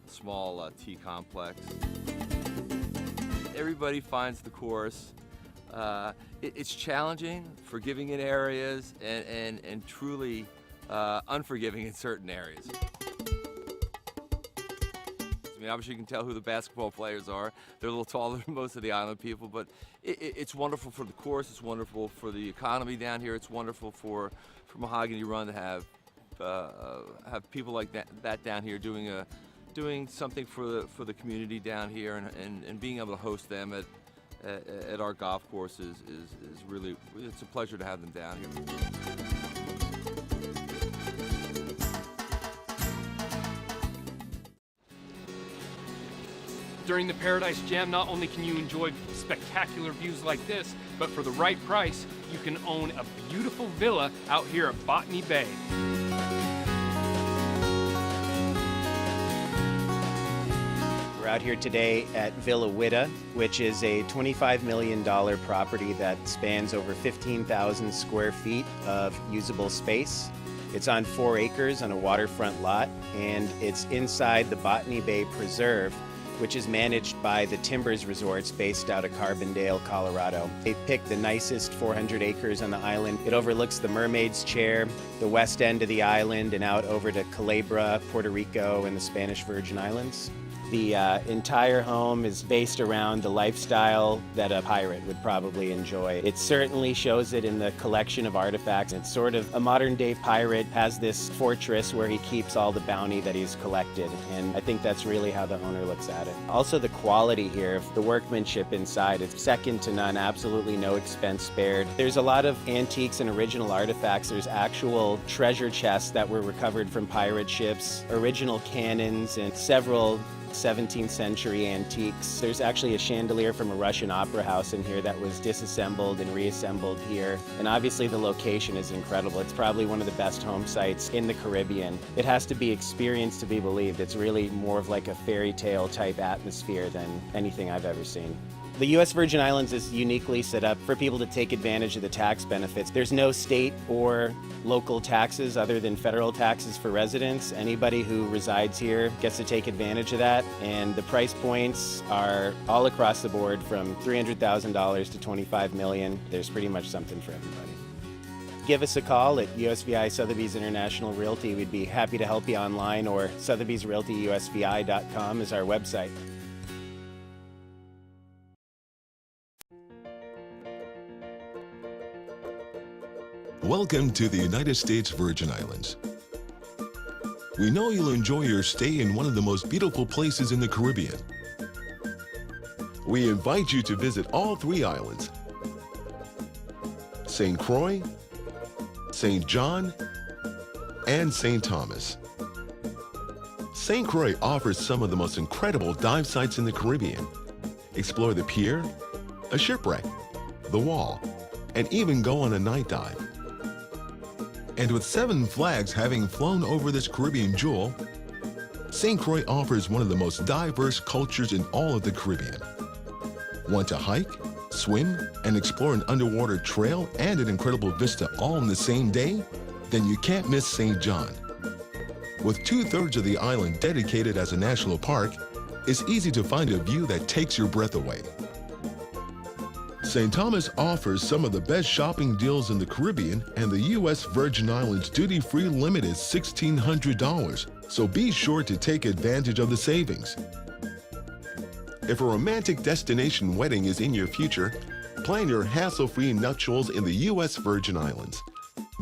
small tee complex. Everybody finds the course. It's challenging, forgiving in areas, and truly unforgiving in certain areas. I mean, obviously you can tell who the basketball players are. They're a little taller than most of the island people, but it's wonderful for the course. It's wonderful for the economy down here. It's wonderful for Mahogany Run to have people like that down here doing something for the community down here, and being able to host them at our golf course is really, it's a pleasure to have them down here. During the Paradise Jam, not only can you enjoy spectacular views like this, but for the right price, you can own a beautiful villa out here at Botany Bay. We're out here today at Villa Witta, which is a $25 million property that spans over 15,000 square feet of usable space. It's on 4 acres on a waterfront lot, and it's inside the Botany Bay Preserve, which is managed by the Timbers Resorts based out of Carbondale, Colorado. They picked the nicest 400 acres on the island. It overlooks the Mermaid's Chair, the west end of the island, and out over to Culebra, Puerto Rico, and the Spanish Virgin Islands. The entire home is based around the lifestyle that a pirate would probably enjoy. It certainly shows it in the collection of artifacts. It's sort of a modern-day pirate has this fortress where he keeps all the bounty that he's collected, and I think that's really how the owner looks at it. Also, the quality here, the workmanship inside, is second to none, absolutely no expense spared. There's a lot of antiques and original artifacts. There's actual treasure chests that were recovered from pirate ships, original cannons, and several 17th century antiques. There's actually a chandelier from a Russian opera house in here that was disassembled and reassembled here. And obviously the location is incredible. It's probably one of the best home sites in the Caribbean. It has to be experienced to be believed. It's really more of like a fairy tale type atmosphere than anything I've ever seen. The U.S. Virgin Islands is uniquely set up for people to take advantage of the tax benefits. There's no state or local taxes other than federal taxes for residents. Anybody who resides here gets to take advantage of that, and the price points are all across the board from $300,000 to $25 million. There's pretty much something for everybody. Give us a call at USVI Sotheby's International Realty. We'd be happy to help you online, or sotheby'srealtyusvi.com is our website. Welcome to the United States Virgin Islands. We know you'll enjoy your stay in one of the most beautiful places in the Caribbean. We invite you to visit all 3 islands: St. Croix, St. John, and St. Thomas. St. Croix offers some of the most incredible dive sites in the Caribbean. Explore the pier, a shipwreck, the wall, and even go on a night dive. And with 7 flags having flown over this Caribbean jewel, St. Croix offers one of the most diverse cultures in all of the Caribbean. Want to hike, swim, and explore an underwater trail and an incredible vista all in the same day? Then you can't miss St. John. With 2/3 of the island dedicated as a national park, it's easy to find a view that takes your breath away. St. Thomas offers some of the best shopping deals in the Caribbean, and the U.S. Virgin Islands duty-free limit is $1,600, so be sure to take advantage of the savings. If a romantic destination wedding is in your future, plan your hassle-free nuptials in the U.S. Virgin Islands.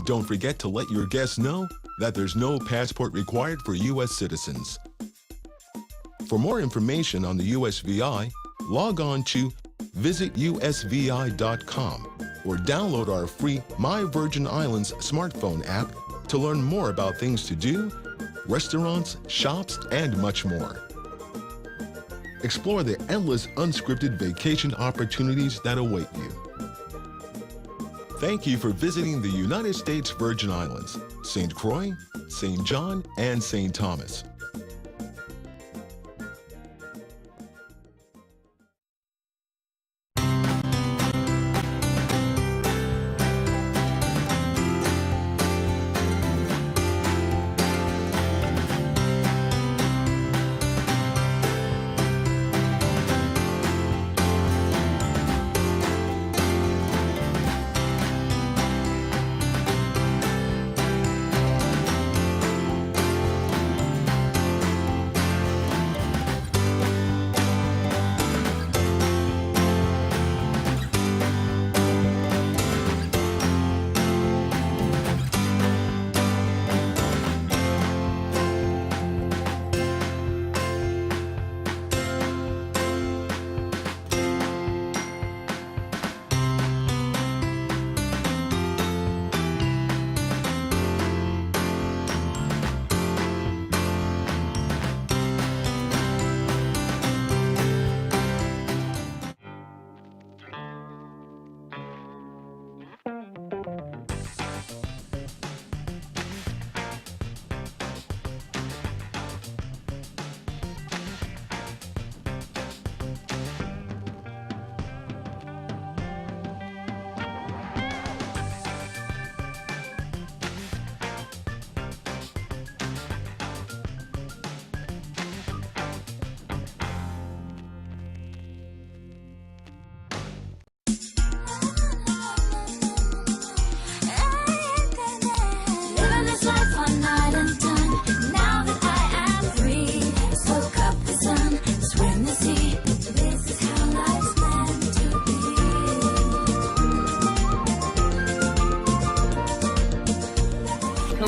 Don't forget to let your guests know that there's no passport required for U.S. citizens. For more information on the USVI, log on to visitusvi.com or download our free My Virgin Islands smartphone app to learn more about things to do, restaurants, shops, and much more. Explore the endless unscripted vacation opportunities that await you. Thank you for visiting the United States Virgin Islands, St. Croix, St. John, and St. Thomas.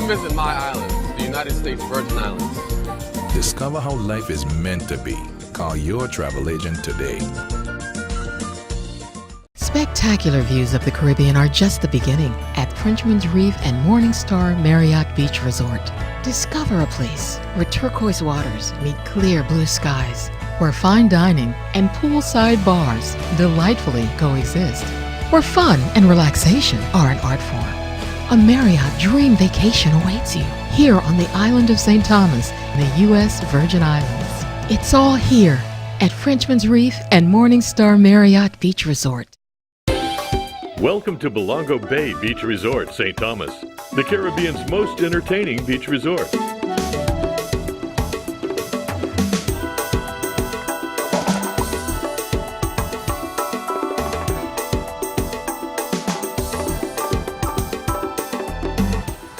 Come visit my island, the United States Virgin Islands. Discover how life is meant to be. Call your travel agent today. Spectacular views of the Caribbean are just the beginning at Frenchman's Reef and Morningstar Marriott Beach Resort. Discover a place where turquoise waters meet clear blue skies, where fine dining and poolside bars delightfully coexist, where fun and relaxation are an art form. A Marriott dream vacation awaits you here on the island of St. Thomas in the U.S. Virgin Islands. It's all here at Frenchman's Reef and Morningstar Marriott Beach Resort. Welcome to Belongo Bay Beach Resort, St. Thomas, the Caribbean's most entertaining beach resort.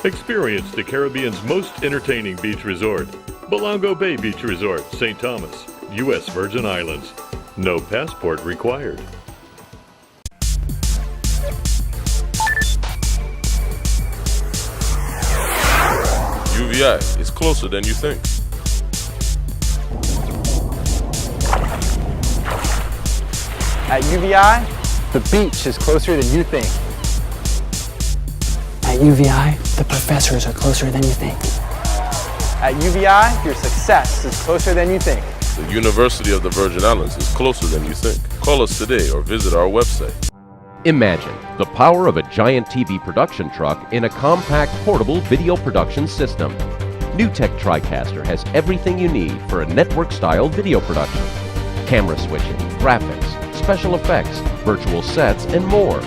Experience the Caribbean's most entertaining beach resort, Belongo Bay Beach Resort, St. Thomas, U.S. Virgin Islands. No passport required. UVI is closer than you think. At UVI, the beach is closer than you think. At UVI, the professors are closer than you think. At UVI, your success is closer than you think. The University of the Virgin Islands is closer than you think. Call us today or visit our website. Imagine the power of a giant TV production truck in a compact portable video production system. NewTek TriCaster has everything you need for a network-style video production. Camera switching, graphics, special effects, virtual sets, and more.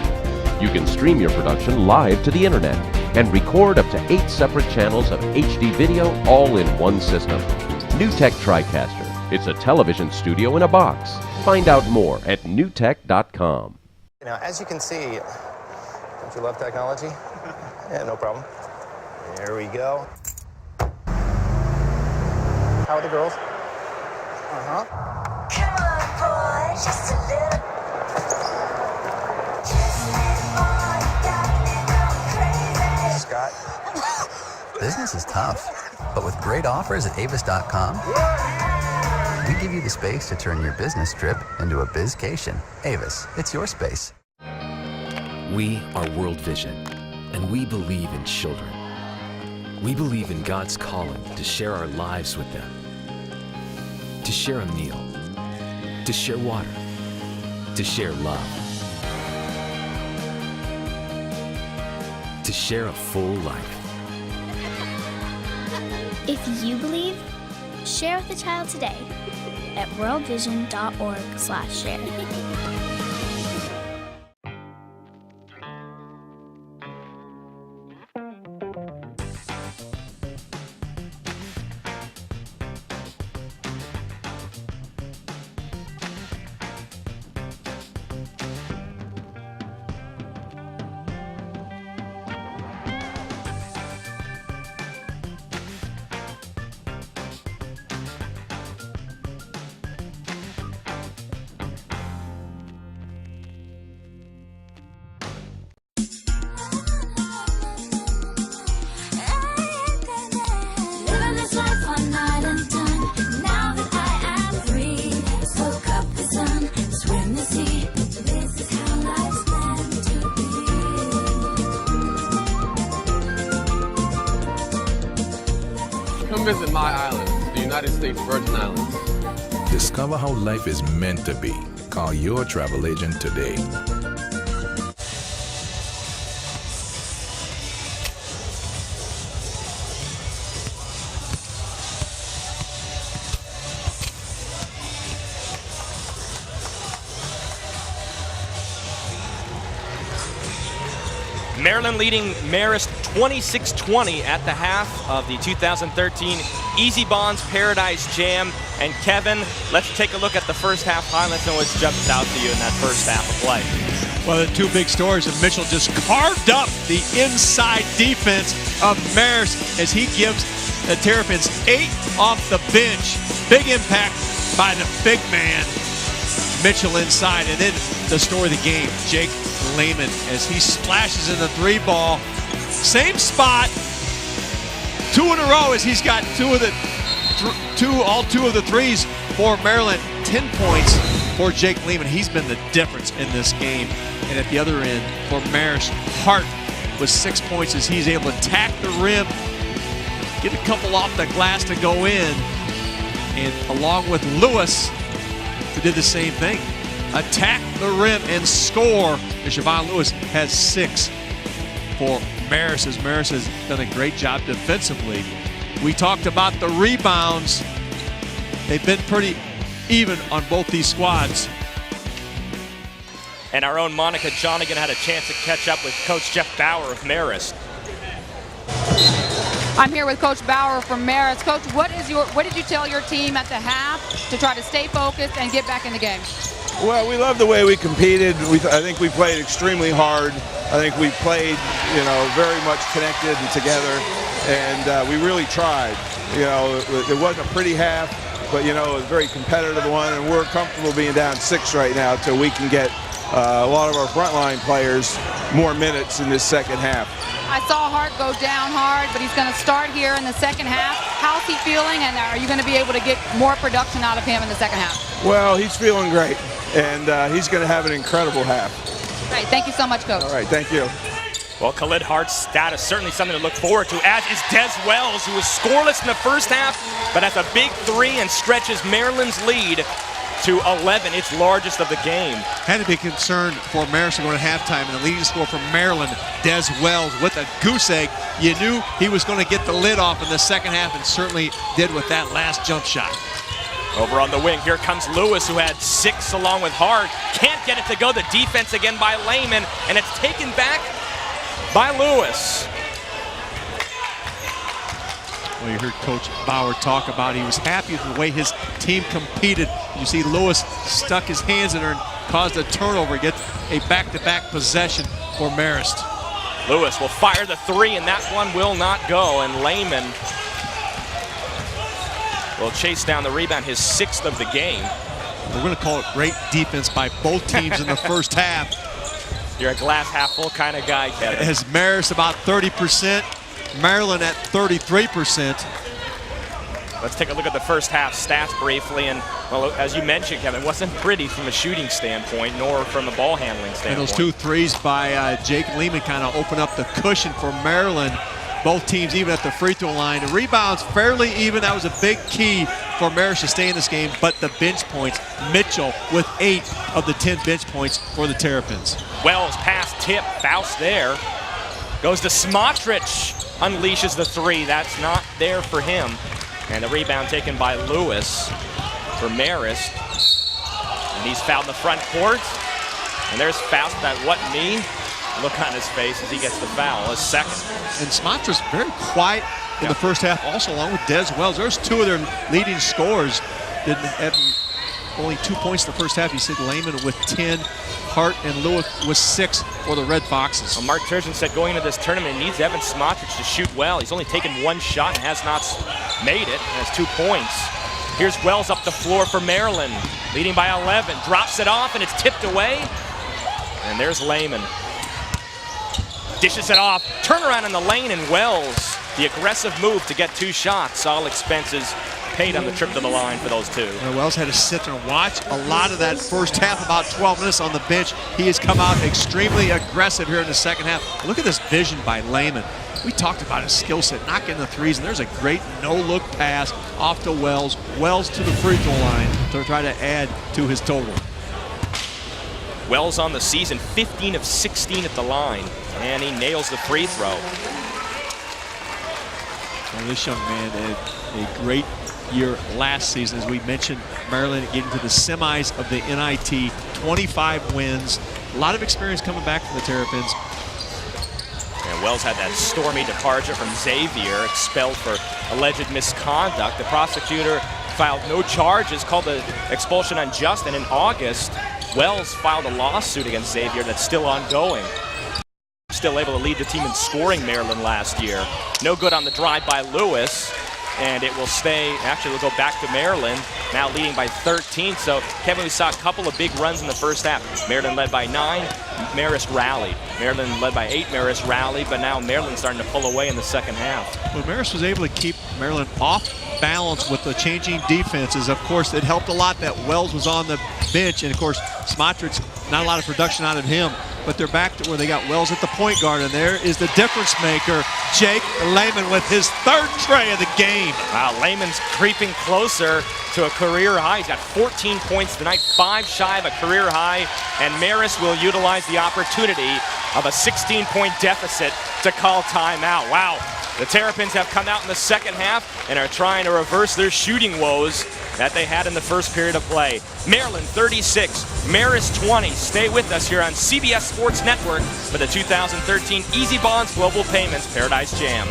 You can stream your production live to the internet and record up to 8 separate channels of HD video all in one system. NewTek TriCaster. It's a television studio in a box. Find out more at newtek.com. Now, as you can see, don't you love technology? Yeah, no problem. There we go. How are the girls? Uh-huh. Come on, boy, just a little. Scott? Business is tough, but with great offers at avis.com, we give you the space to turn your business trip into a bizcation. Avis, it's your space. We are World Vision, and we believe in children. We believe in God's calling to share our lives with them, to share a meal, to share water, to share love, to share a full life. If you believe, share with a child today at worldvision.org/share. Come visit my island, the United States Virgin Islands. Discover how life is meant to be. Call your travel agent today. Maryland leading Marist 26-20 at the half of the 2013 Ezybonds Paradise Jam. And Kevin, let's take a look at the first half highlights and what's jumped out to you in that first half of play. Well, the two big stories of Mitchell just carved up the inside defense of Marist as he gives the Terrapins 8 off the bench. Big impact by the big man, Mitchell inside. And then the story of the game, Jake Lehman, as he splashes in the 3 ball. Same spot, 2 in a row as he's got all two of the threes for Maryland. 10 points for Jake Lehman. He's been the difference in this game. And at the other end for Marist, Hart with 6 points as he's able to attack the rim, get a couple off the glass to go in, and along with Lewis, who did the same thing, attack the rim and score. And Siobhan Lewis has 6 for Marist, as Marist has done a great job defensively. We talked about the rebounds. They've been pretty even on both these squads. And our own Monica Jonigan had a chance to catch up with Coach Jeff Bauer of Marist. I'm here with Coach Bauer from Marist. Coach, what did you tell your team at the half to try to stay focused and get back in the game? Well, we love the way we competed. I think we played extremely hard. I think we played, very much connected and together, and we really tried. It wasn't a pretty half, but it was a very competitive one, and we're comfortable being down 6 right now until we can get a lot of our frontline players more minutes in this second half. I saw Hart go down hard, but he's going to start here in the second half. How's he feeling, and are you going to be able to get more production out of him in the second half? Well, he's feeling great, and he's going to have an incredible half. Great. Thank you so much, Coach. All right, thank you. Well, Khalid Hart's status certainly something to look forward to, as is Des Wells, who was scoreless in the first half, but has a big 3 and stretches Maryland's lead to 11, its largest of the game. Had to be concerned for Marist going to halftime, and the leading scorer for Maryland, Des Wells, with a goose egg. You knew he was going to get the lid off in the second half, and certainly did with that last jump shot. Over on the wing, here comes Lewis, who had 6 along with Hart. Can't get it to go. The defense again by Lehman, and it's taken back by Lewis. Well, you heard Coach Bauer talk about he was happy with the way his team competed. You see Lewis stuck his hands in her and caused a turnover, gets a back-to-back possession for Marist. Lewis will fire the 3, and that one will not go, and Lehman will chase down the rebound, his 6th of the game. We're going to call it great defense by both teams in the first half. You're a glass half full kind of guy, Kevin. Has Marist about 30%, Maryland at 33%. Let's take a look at the first half stats briefly, and well, as you mentioned, Kevin, it wasn't pretty from a shooting standpoint, nor from a ball handling standpoint. And those 2 threes by Jake Lehman kind of open up the cushion for Maryland. Both teams even at the free throw line. The rebounds fairly even. That was a big key for Marist to stay in this game, but the bench points, Mitchell with 8 of the 10 bench points for the Terrapins. Wells pass tip, bounce there. Goes to Smotrich, unleashes the 3. That's not there for him. And the rebound taken by Lewis for Marist. And he's fouled in the front court. And there's Faust, that what me? Look on his face as he gets the foul, his 2nd. And Smotrich very quiet in the first half, also along with Des Wells. There's 2 of their leading scorers. Didn't have only 2 points in the first half. You said Lehman with 10, Hart and Lewis with 6 for the Red Foxes. Well, Mark Turgeon said going into this tournament he needs Evan Smotrich to shoot well. He's only taken 1 shot and has not made it, and has 2 points. Here's Wells up the floor for Maryland, leading by 11. Drops it off, and it's tipped away. And there's Lehman. Dishes it off, turnaround in the lane, and Wells, the aggressive move to get 2 shots. All expenses paid on the trip to the line for those 2. Wells had to sit there and watch a lot of that first half, about 12 minutes on the bench. He has come out extremely aggressive here in the second half. Look at this vision by Lehman. We talked about his skill set, knocking the 3s, and there's a great no-look pass off to Wells. Wells to the free throw line to try to add to his total. Wells on the season, 15 of 16 at the line, and he nails the free throw. Well, this young man had a great year last season. As we mentioned, Maryland getting to the semis of the NIT, 25 wins. A lot of experience coming back from the Terrapins. And Wells had that stormy departure from Xavier, expelled for alleged misconduct. The prosecutor filed no charges, called the expulsion unjust, and in August, Wells filed a lawsuit against Xavier that's still ongoing. Still able to lead the team in scoring Maryland last year. No good on the drive by Lewis, and it will stay, actually will go back to Maryland. now leading by 13. So, Kevin, we saw a couple of big runs in the first half. Maryland led by 9, Marist rallied. Maryland led by 8, Marist rallied, but now Maryland starting to pull away in the second half. Well, Marist was able to keep Maryland off balance with the changing defenses. Of course, it helped a lot that Wells was on the bench, and of course, Smotrich, not a lot of production out of him, but they're back to where they got Wells at the point guard, and there is the difference maker, Jake Lehman, with his 3rd tray of the game. Wow, Lehman's creeping closer to a career high. He's got 14 points tonight, 5 shy of a career high, and Marist will utilize the opportunity of a 16-point deficit to call timeout. Wow, the Terrapins have come out in the second half and are trying to reverse their shooting woes that they had in the first period of play. Maryland 36, Marist 20. Stay with us here on CBS Sports Network for the 2013 Ezybonds Global Payments Paradise Jam.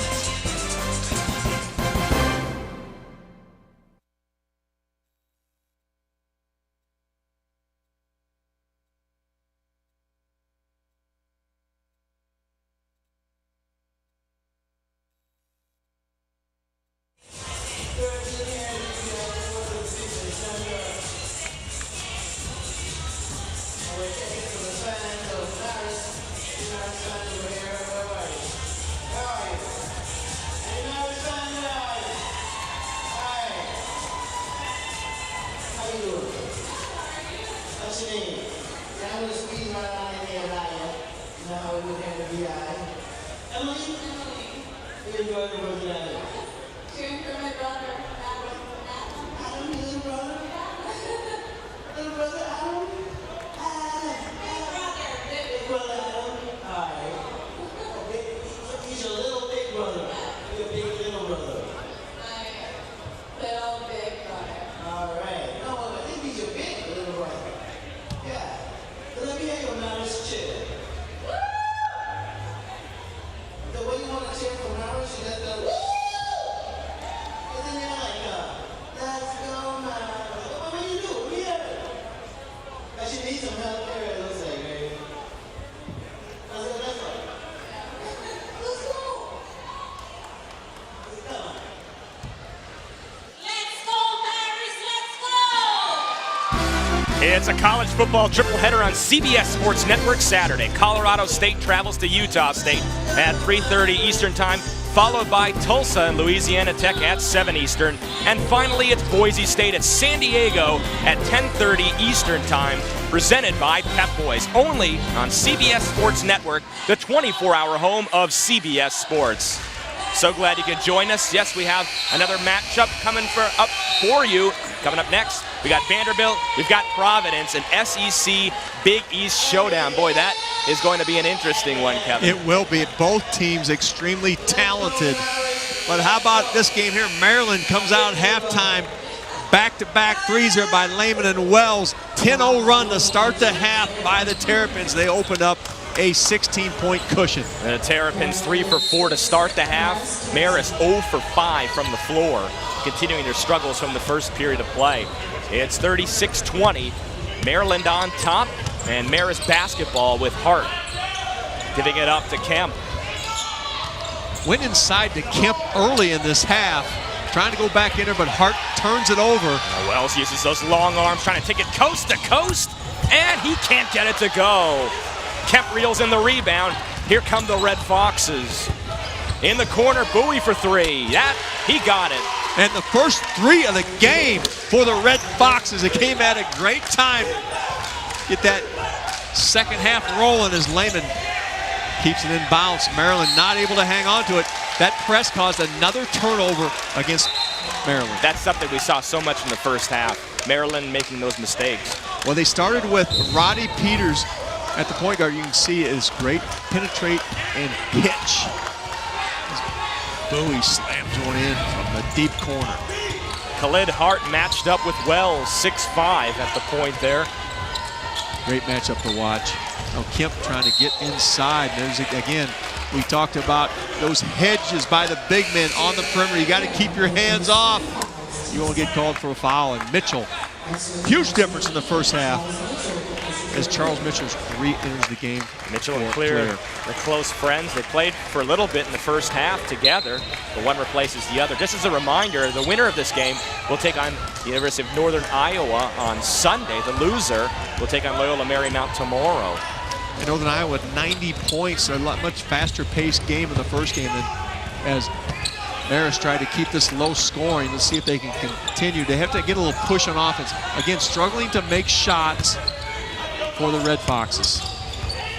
It's a college football tripleheader on CBS Sports Network Saturday. Colorado State travels to Utah State at 3:30 Eastern Time, followed by Tulsa and Louisiana Tech at 7 Eastern. And finally, it's Boise State at San Diego at 10:30 Eastern Time, presented by Pep Boys, only on CBS Sports Network, the 24-hour home of CBS Sports. So glad you could join us. Yes, we have another matchup coming up for you. Coming up next, we got Vanderbilt, we've got Providence, an SEC Big East showdown. Boy, that is going to be an interesting one, Kevin. It will be. Both teams extremely talented. But how about this game here? Maryland comes out halftime. Back-to-back threes here by Lehman and Wells. 10-0 run to start the half by the Terrapins. They opened up a 16-point cushion. And the Terrapins 3 for 4 to start the half. Marist 0 for 5 from the floor, continuing their struggles from the first period of play. It's 36-20. Maryland on top, and Marist basketball with Hart giving it up to Kemp. Went inside to Kemp early in this half, trying to go back in there, but Hart turns it over. Wells uses those long arms, trying to take it coast to coast, and he can't get it to go. Kemp reels in the rebound. Here come the Red Foxes. In the corner, Bowie for 3. He got it. And the first 3 of the game for the Red Foxes. It came at a great time. Get that second half rolling as Lehman keeps it in bounds. Maryland not able to hang on to it. That press caused another turnover against Maryland. That's something we saw so much in the first half. Maryland making those mistakes. Well, they started with Roddy Peters at the point guard. You can see his great penetrate and pitch. Bowie slams one in from the deep corner. Khalid Hart matched up with Wells, 6'5" at the point there. Great matchup to watch. Now Kemp trying to get inside. There's, again, we talked about those hedges by the big men on the perimeter. You got to keep your hands off. You won't get called for a foul. And Mitchell, huge difference in the first half. as Charles Mitchell re-enters the game. Mitchell and Clear, they're close friends. They played for a little bit in the first half together, but one replaces the other. Just as a reminder, the winner of this game will take on the University of Northern Iowa on Sunday. The loser will take on Loyola Marymount tomorrow. And Northern Iowa 90 points, a much faster paced game in the first game than as Marist tried to keep this low scoring to see if they can continue. They have to get a little push on offense. Again, struggling to make shots for the Red Foxes.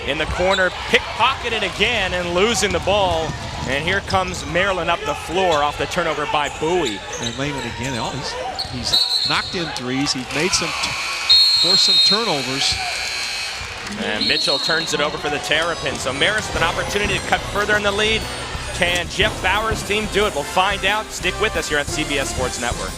In the corner, pickpocketed again and losing the ball. And here comes Maryland up the floor off the turnover by Bowie. And Lehman again, he's knocked in threes. He's made forced some turnovers. And Mitchell turns it over for the Terrapins. So Marist with an opportunity to cut further in the lead. Can Jeff Bauer's team do it? We'll find out. Stick with us here at CBS Sports Network.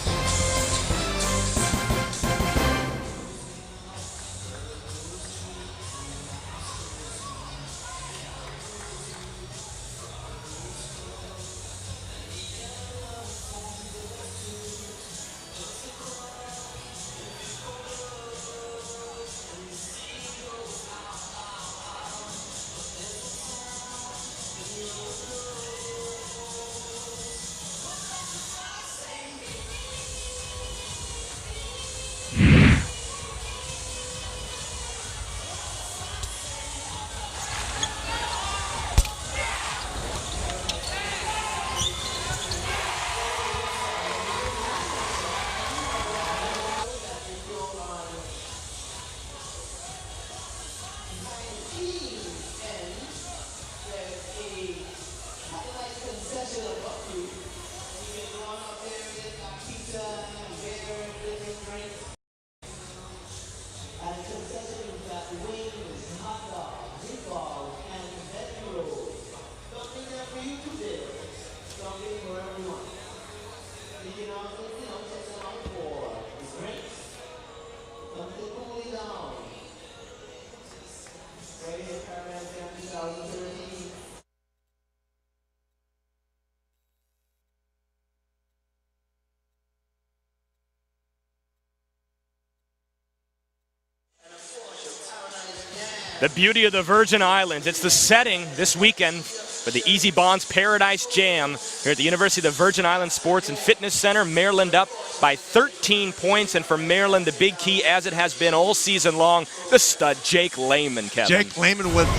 The beauty of the Virgin Islands. It's the setting this weekend for the Ezybonds Paradise Jam here at the University of the Virgin Islands Sports and Fitness Center. Maryland up by 13 points, and for Maryland, the big key, as it has been all season long, the stud Jake Lehman, Kevin. Jake Lehman with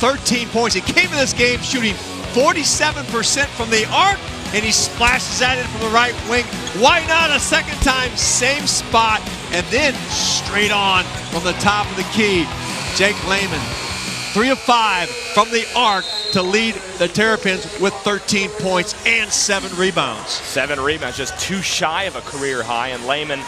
13 points. He came in this game shooting 47% from the arc, and he splashes at it from the right wing. Why not a second time, same spot, and then straight on from the top of the key. Jake Lehman, 3 of 5 from the arc to lead the Terrapins with 13 points and 7 rebounds. 7 rebounds, just 2 shy of a career high, and Lehman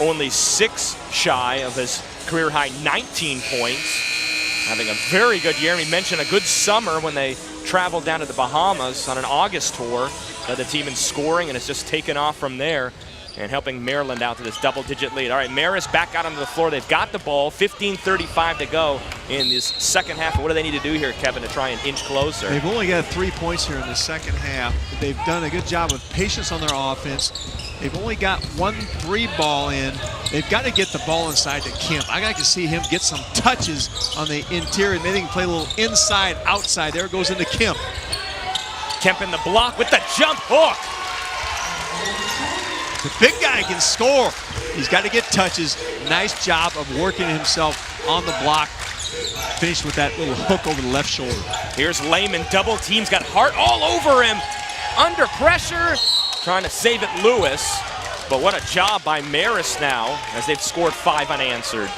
only 6 shy of his career high 19 points. Having a very good year. We mentioned a good summer when they traveled down to the Bahamas on an August tour. Led the team in scoring, and it's just taken off from there and helping Maryland out to this double-digit lead. All right, Marist back out onto the floor. They've got the ball, 15:35 to go in this second half. What do they need to do here, Kevin, to try and inch closer? They've only got 3 points here in the second half. They've done a good job of patience on their offense. They've only got 1 3 ball in. They've got to get the ball inside to Kemp. I like to see him get some touches on the interior. Maybe they can play a little inside, outside. There it goes into Kemp. Kemp in the block with the jump hook. The big guy can score. He's got to get touches. Nice job of working himself on the block. Finished with that little hook over the left shoulder. Here's Lehman, double teams, got Hart all over him. Under pressure, trying to save it Lewis. But what a job by Marist now, as they've scored 5 unanswered.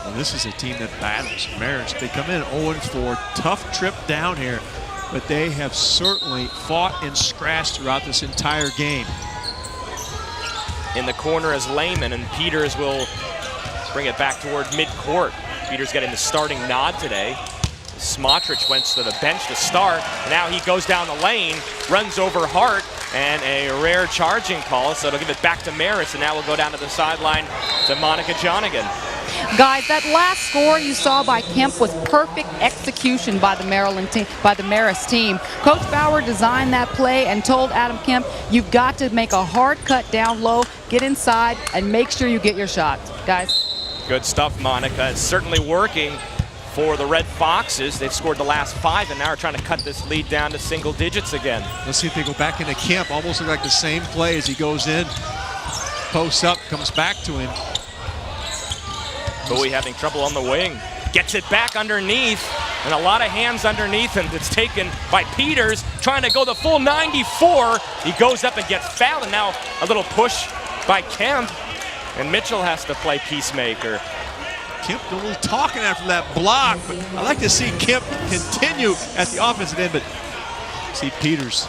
Well, this is a team that battles Marist. They come in 0-4, tough trip down here, but they have certainly fought and scratched throughout this entire game. In the corner is Lehman, and Peters will bring it back toward midcourt. Peters getting the starting nod today. Smotrich went to the bench to start. Now he goes down the lane, runs over Hart, and a rare charging call, so it'll give it back to Marist, and now we'll go down to the sideline to Monica Jonigan. Guys, that last score you saw by Kemp was perfect execution by the Maryland team, by the Marist team. Coach Bauer designed that play and told Adam Kemp, you've got to make a hard cut down low, get inside, and make sure you get your shots. Guys. Good stuff, Monica. It's certainly working for the Red Foxes. They've scored the last 5 and now are trying to cut this lead down to single digits again. Let's see if they go back into Kemp. Almost look like the same play as he goes in, posts up, comes back to him. Bowie having trouble on the wing. Gets it back underneath, and a lot of hands underneath, and it's taken by Peters, trying to go the full 94. He goes up and gets fouled, and now a little push by Kemp, and Mitchell has to play peacemaker. Kemp did a little talking after that block, but I like to see Kemp continue at the offensive end, but see Peters'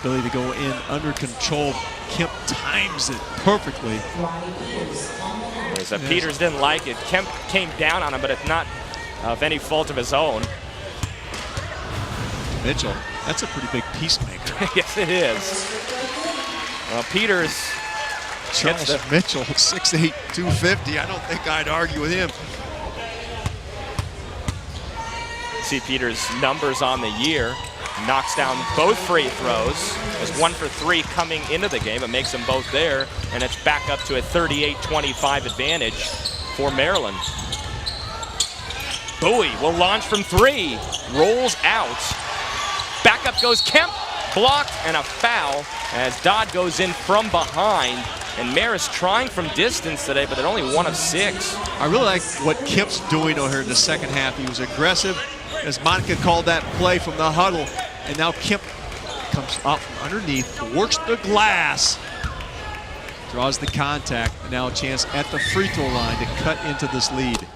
ability to go in under control. Kemp times it perfectly. Peters didn't like it. Kemp came down on him, but it's not of any fault of his own. Mitchell, that's a pretty big peacemaker. Yes, it is. Well, Peters Charles Mitchell, 6'8", 250. I don't think I'd argue with him. See Peters' numbers on the year. Knocks down both free throws. Was 1 for 3 coming into the game. It makes them both there, and it's back up to a 38-25 advantage for Maryland. Bowie will launch from 3. Rolls out. Back up goes Kemp. Blocked and a foul as Dodd goes in from behind. And Marist trying from distance today, but they're only 1 of 6. I really like what Kemp's doing over here in the second half. He was aggressive, as Monica called that play from the huddle. And now Kemp comes up from underneath, works the glass, draws the contact, and now a chance at the free throw line to cut into this lead.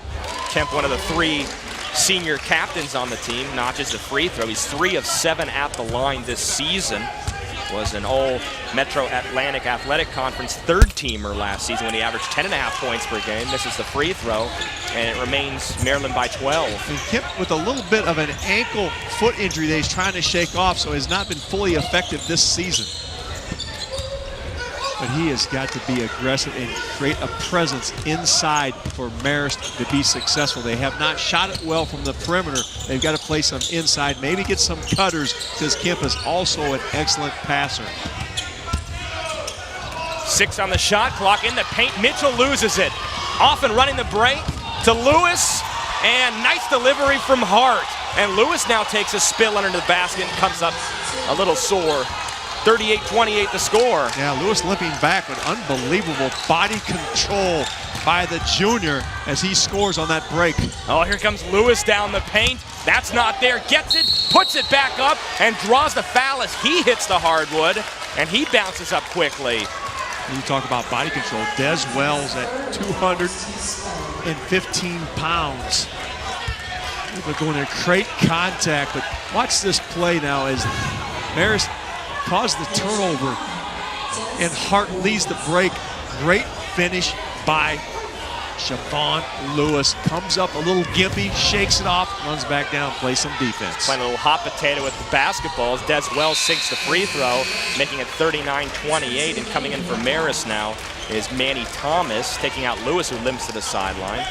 Kemp, one of the 3 senior captains on the team, notches the free throw. He's 3 of 7 at the line this season. Was an All-Metro Atlantic Athletic Conference 3rd teamer last season when he averaged 10.5 points per game. Misses the free throw, and it remains Maryland by 12. And Kemp with a little bit of an ankle foot injury that he's trying to shake off, so has not been fully effective this season. But he has got to be aggressive and create a presence inside for Marist to be successful. They have not shot it well from the perimeter. They've got to play some inside, maybe get some cutters, because Kemp is also an excellent passer. 6 on the shot clock in the paint. Mitchell loses it. Off and running the break to Lewis, and nice delivery from Hart. And Lewis now takes a spill under the basket and comes up a little sore. 38-28 the score. Yeah, Lewis limping back, but unbelievable body control by the junior as he scores on that break. Oh, here comes Lewis down the paint. That's not there. Gets it, puts it back up, and draws the foul as he hits the hardwood, and he bounces up quickly. You talk about body control. Des Wells at 215 pounds. They're going to create contact, but watch this play now as Marist caused the turnover, and Hart leads the break. Great finish by Siobhan Lewis. Comes up a little gimpy, shakes it off, runs back down, plays some defense. Playing a little hot potato with the basketballs. Des Wells sinks the free throw, making it 39-28, and coming in for Marist now is Manny Thomas, taking out Lewis, who limps to the sideline.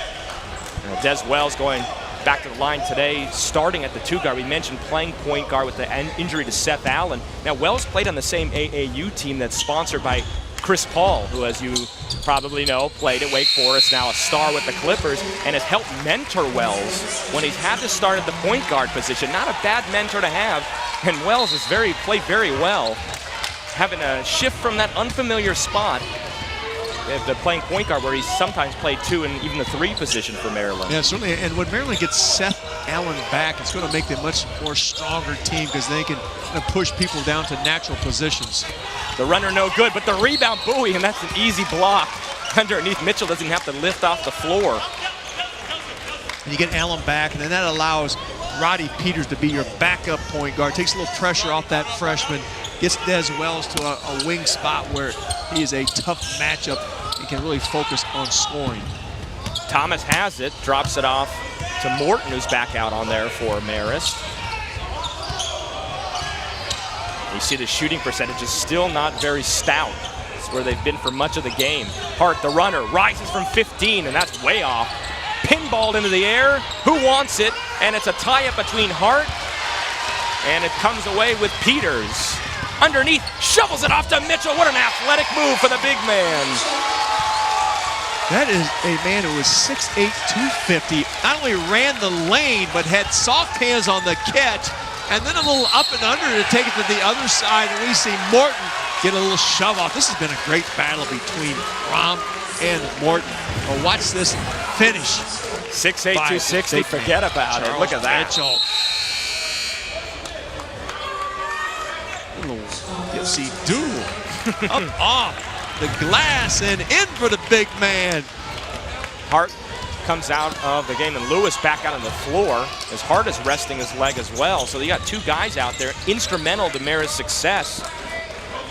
Des Wells going back to the line today, starting at the 2 guard. We mentioned playing point guard with the injury to Seth Allen. Now, Wells played on the same AAU team that's sponsored by Chris Paul, who, as you probably know, played at Wake Forest, now a star with the Clippers, and has helped mentor Wells when he's had to start at the point guard position. Not a bad mentor to have, and Wells has played very well, having a shift from that unfamiliar spot, the playing point guard, where he's sometimes played 2 and even the 3 position for Maryland. Yeah, certainly. And when Maryland gets Seth Allen back, it's going to make them a much more stronger team because they can push people down to natural positions. The runner no good, but the rebound Bowie, and that's an easy block. Underneath, Mitchell doesn't have to lift off the floor. And you get Allen back, and then that allows Roddy Peters to be your backup point guard. Takes a little pressure off that freshman. Gets Des Wells to a wing spot where he is a tough matchup and can really focus on scoring. Thomas has it, drops it off to Morton, who's back out on there for Marist. You see the shooting percentage is still not very stout. That's where they've been for much of the game. Hart, the runner, rises from 15, and that's way off. Pinballed into the air. Who wants it? And it's a tie-up between Hart, and it comes away with Peters. Underneath, shovels it off to Mitchell. What an athletic move for the big man. That is a man who was 6'8", 250. Not only ran the lane, but had soft hands on the catch, and then a little up and under to take it to the other side. And we see Morton get a little shove off. This has been a great battle between Rom and Morton. Well, watch this finish. 6'8", 260, forget about it. Look at that. Mitchell. Little dipsy doodle. Up off the glass and in for the big man. Hart comes out of the game, and Lewis back out on the floor as Hart is resting his leg as well. So you got two guys out there instrumental to Marist's success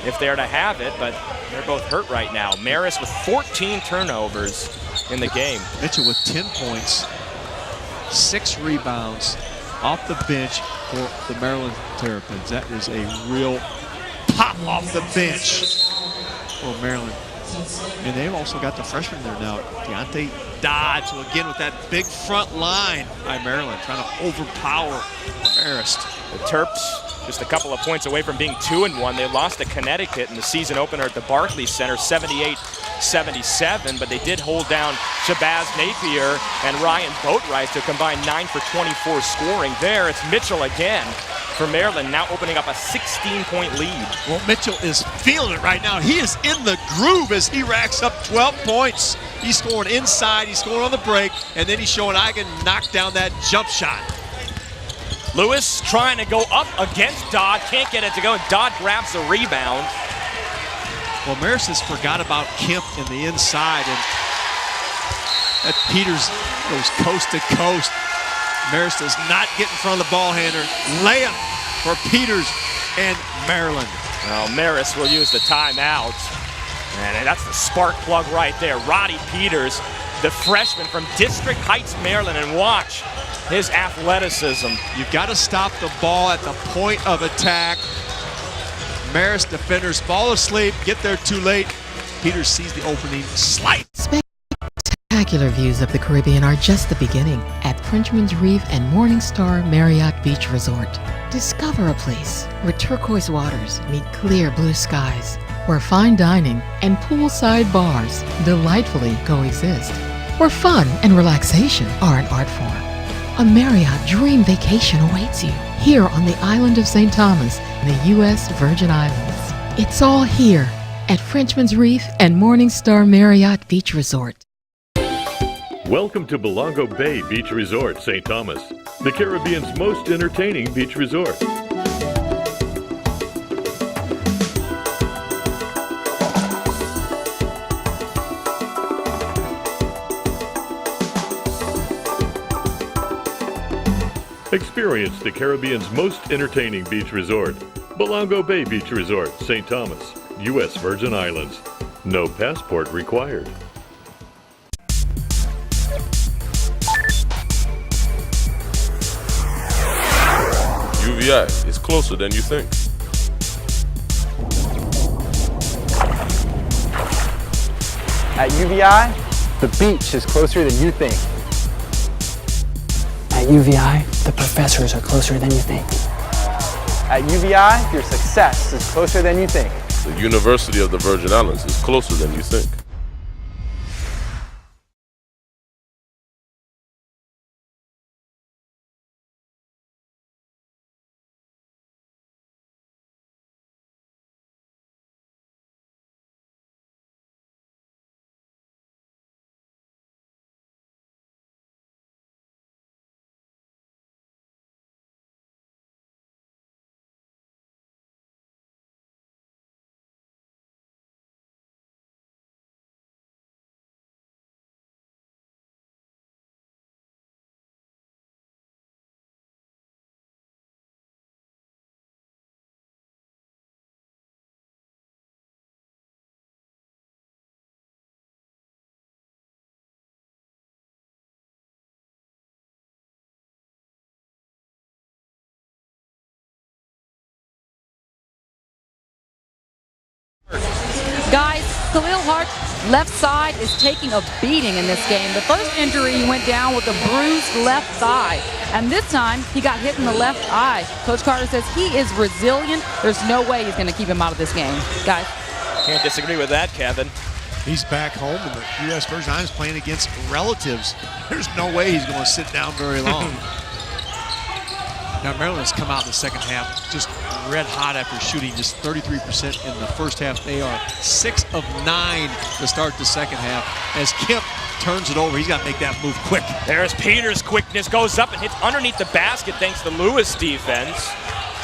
if they're to have it, but they're both hurt right now. Marist with 14 turnovers in the game. Mitchell with 10 points, 6 rebounds off the bench for the Maryland Terrapins. That is a real pop off the bench for Maryland. And they've also got the freshman there now, Deontay Dodge. So again, with that big front line by Maryland, trying to overpower Marist. The Terps just a couple of points away from being 2-1. They lost to Connecticut in the season opener at the Barclays Center, 78-77, but they did hold down Shabazz Napier and Ryan Boatwright to combine 9 for 24 scoring. There, it's Mitchell again for Maryland, now opening up a 16-point lead. Well, Mitchell is feeling it right now. He is in the groove as he racks up 12 points. He's scoring inside, he's scoring on the break, and then he's showing I can knock down that jump shot. Lewis trying to go up against Dodd, can't get it to go, and Dodd grabs the rebound. Well, Marist has forgot about Kemp in the inside, and that Peters goes coast to coast. Marist does not get in front of the ball handler. Layup for Peters and Maryland. Well, Marist will use the timeout, and that's the spark plug right there. Roddy Peters, the freshman from District Heights, Maryland, and watch his athleticism. You've got to stop the ball at the point of attack. Marist defenders fall asleep, get there too late. Peters sees the opening, slide. Spectacular views of the Caribbean are just the beginning at Frenchman's Reef and Morningstar Marriott Beach Resort. Discover a place where turquoise waters meet clear blue skies, where fine dining and poolside bars delightfully coexist, where fun and relaxation are an art form. A Marriott Dream Vacation awaits you here on the island of St. Thomas in the U.S. Virgin Islands. It's all here at Frenchman's Reef and Morningstar Marriott Beach Resort. Welcome to Belongo Bay Beach Resort, St. Thomas, the Caribbean's most entertaining beach resort. Experience the Caribbean's most entertaining beach resort, Belongo Bay Beach Resort, St. Thomas, U.S. Virgin Islands. No passport required. UVI is closer than you think. At UVI, the beach is closer than you think. At UVI, the professors are closer than you think. At UVI, your success is closer than you think. The University of the Virgin Islands is closer than you think. Guys, Khalil Hart's left side is taking a beating in this game. The first injury, he went down with a bruised left thigh. And this time, he got hit in the left eye. Coach Carter says he is resilient. There's no way he's going to keep him out of this game. Guys. Can't disagree with that, Kevin. He's back home, and the U.S. Virgin Islands playing against relatives. There's no way he's going to sit down very long. Now, Maryland has come out in the second half just red hot after shooting just 33% in the first half. They are 6 of 9 to start the second half. As Kemp turns it over, he's got to make that move quick. There's Peters' quickness, goes up and hits underneath the basket thanks to Lewis defense.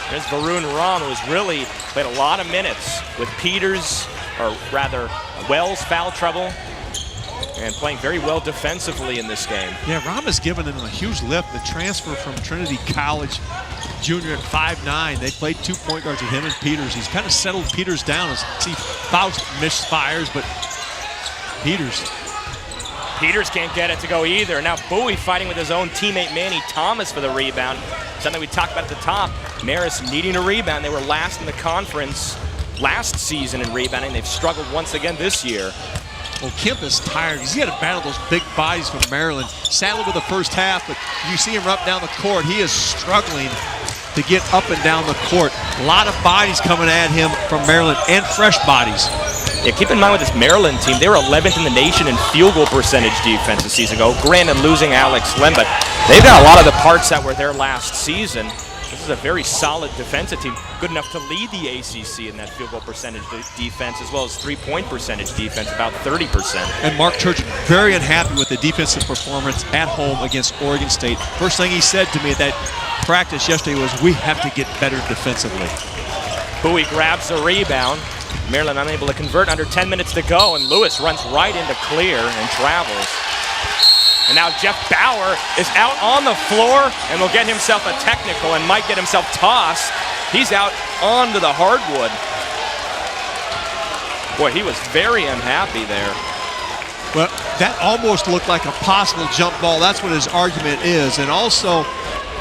There's Varun Ram, who's really played a lot of minutes with Peters, or rather Wells foul trouble, and playing very well defensively in this game. Yeah, Ram has given them a huge lift. The transfer from Trinity College, junior at 5'9". They played 2 point guards with him and Peters. He's kind of settled Peters down. As see Faust misfires, but Peters can't get it to go either. Now Bowie fighting with his own teammate Manny Thomas for the rebound. Something we talked about at the top. Marist needing a rebound. They were last in the conference last season in rebounding. They've struggled once again this year. Well, Kemp is tired. He's got to battle those big bodies from Maryland. Saddled with the first half, but you see him up down the court. He is struggling to get up and down the court. A lot of bodies coming at him from Maryland, and fresh bodies. Yeah, keep in mind with this Maryland team, they were 11th in the nation in field goal percentage defense a season ago. Granted, losing Alex Lim, but they've got a lot of the parts that were there last season. This is a very solid defensive team, good enough to lead the ACC in that field goal percentage defense, as well as three-point percentage defense, about 30%. And Mark Turgeon very unhappy with the defensive performance at home against Oregon State. First thing he said to me at that practice yesterday was, we have to get better defensively. Bowie grabs the rebound. Maryland unable to convert, under 10 minutes to go, and Lewis runs right into clear and travels. And now Jeff Bauer is out on the floor and will get himself a technical and might get himself tossed. He's out onto the hardwood. Boy, he was very unhappy there. Well, that almost looked like a possible jump ball. That's what his argument is. And also,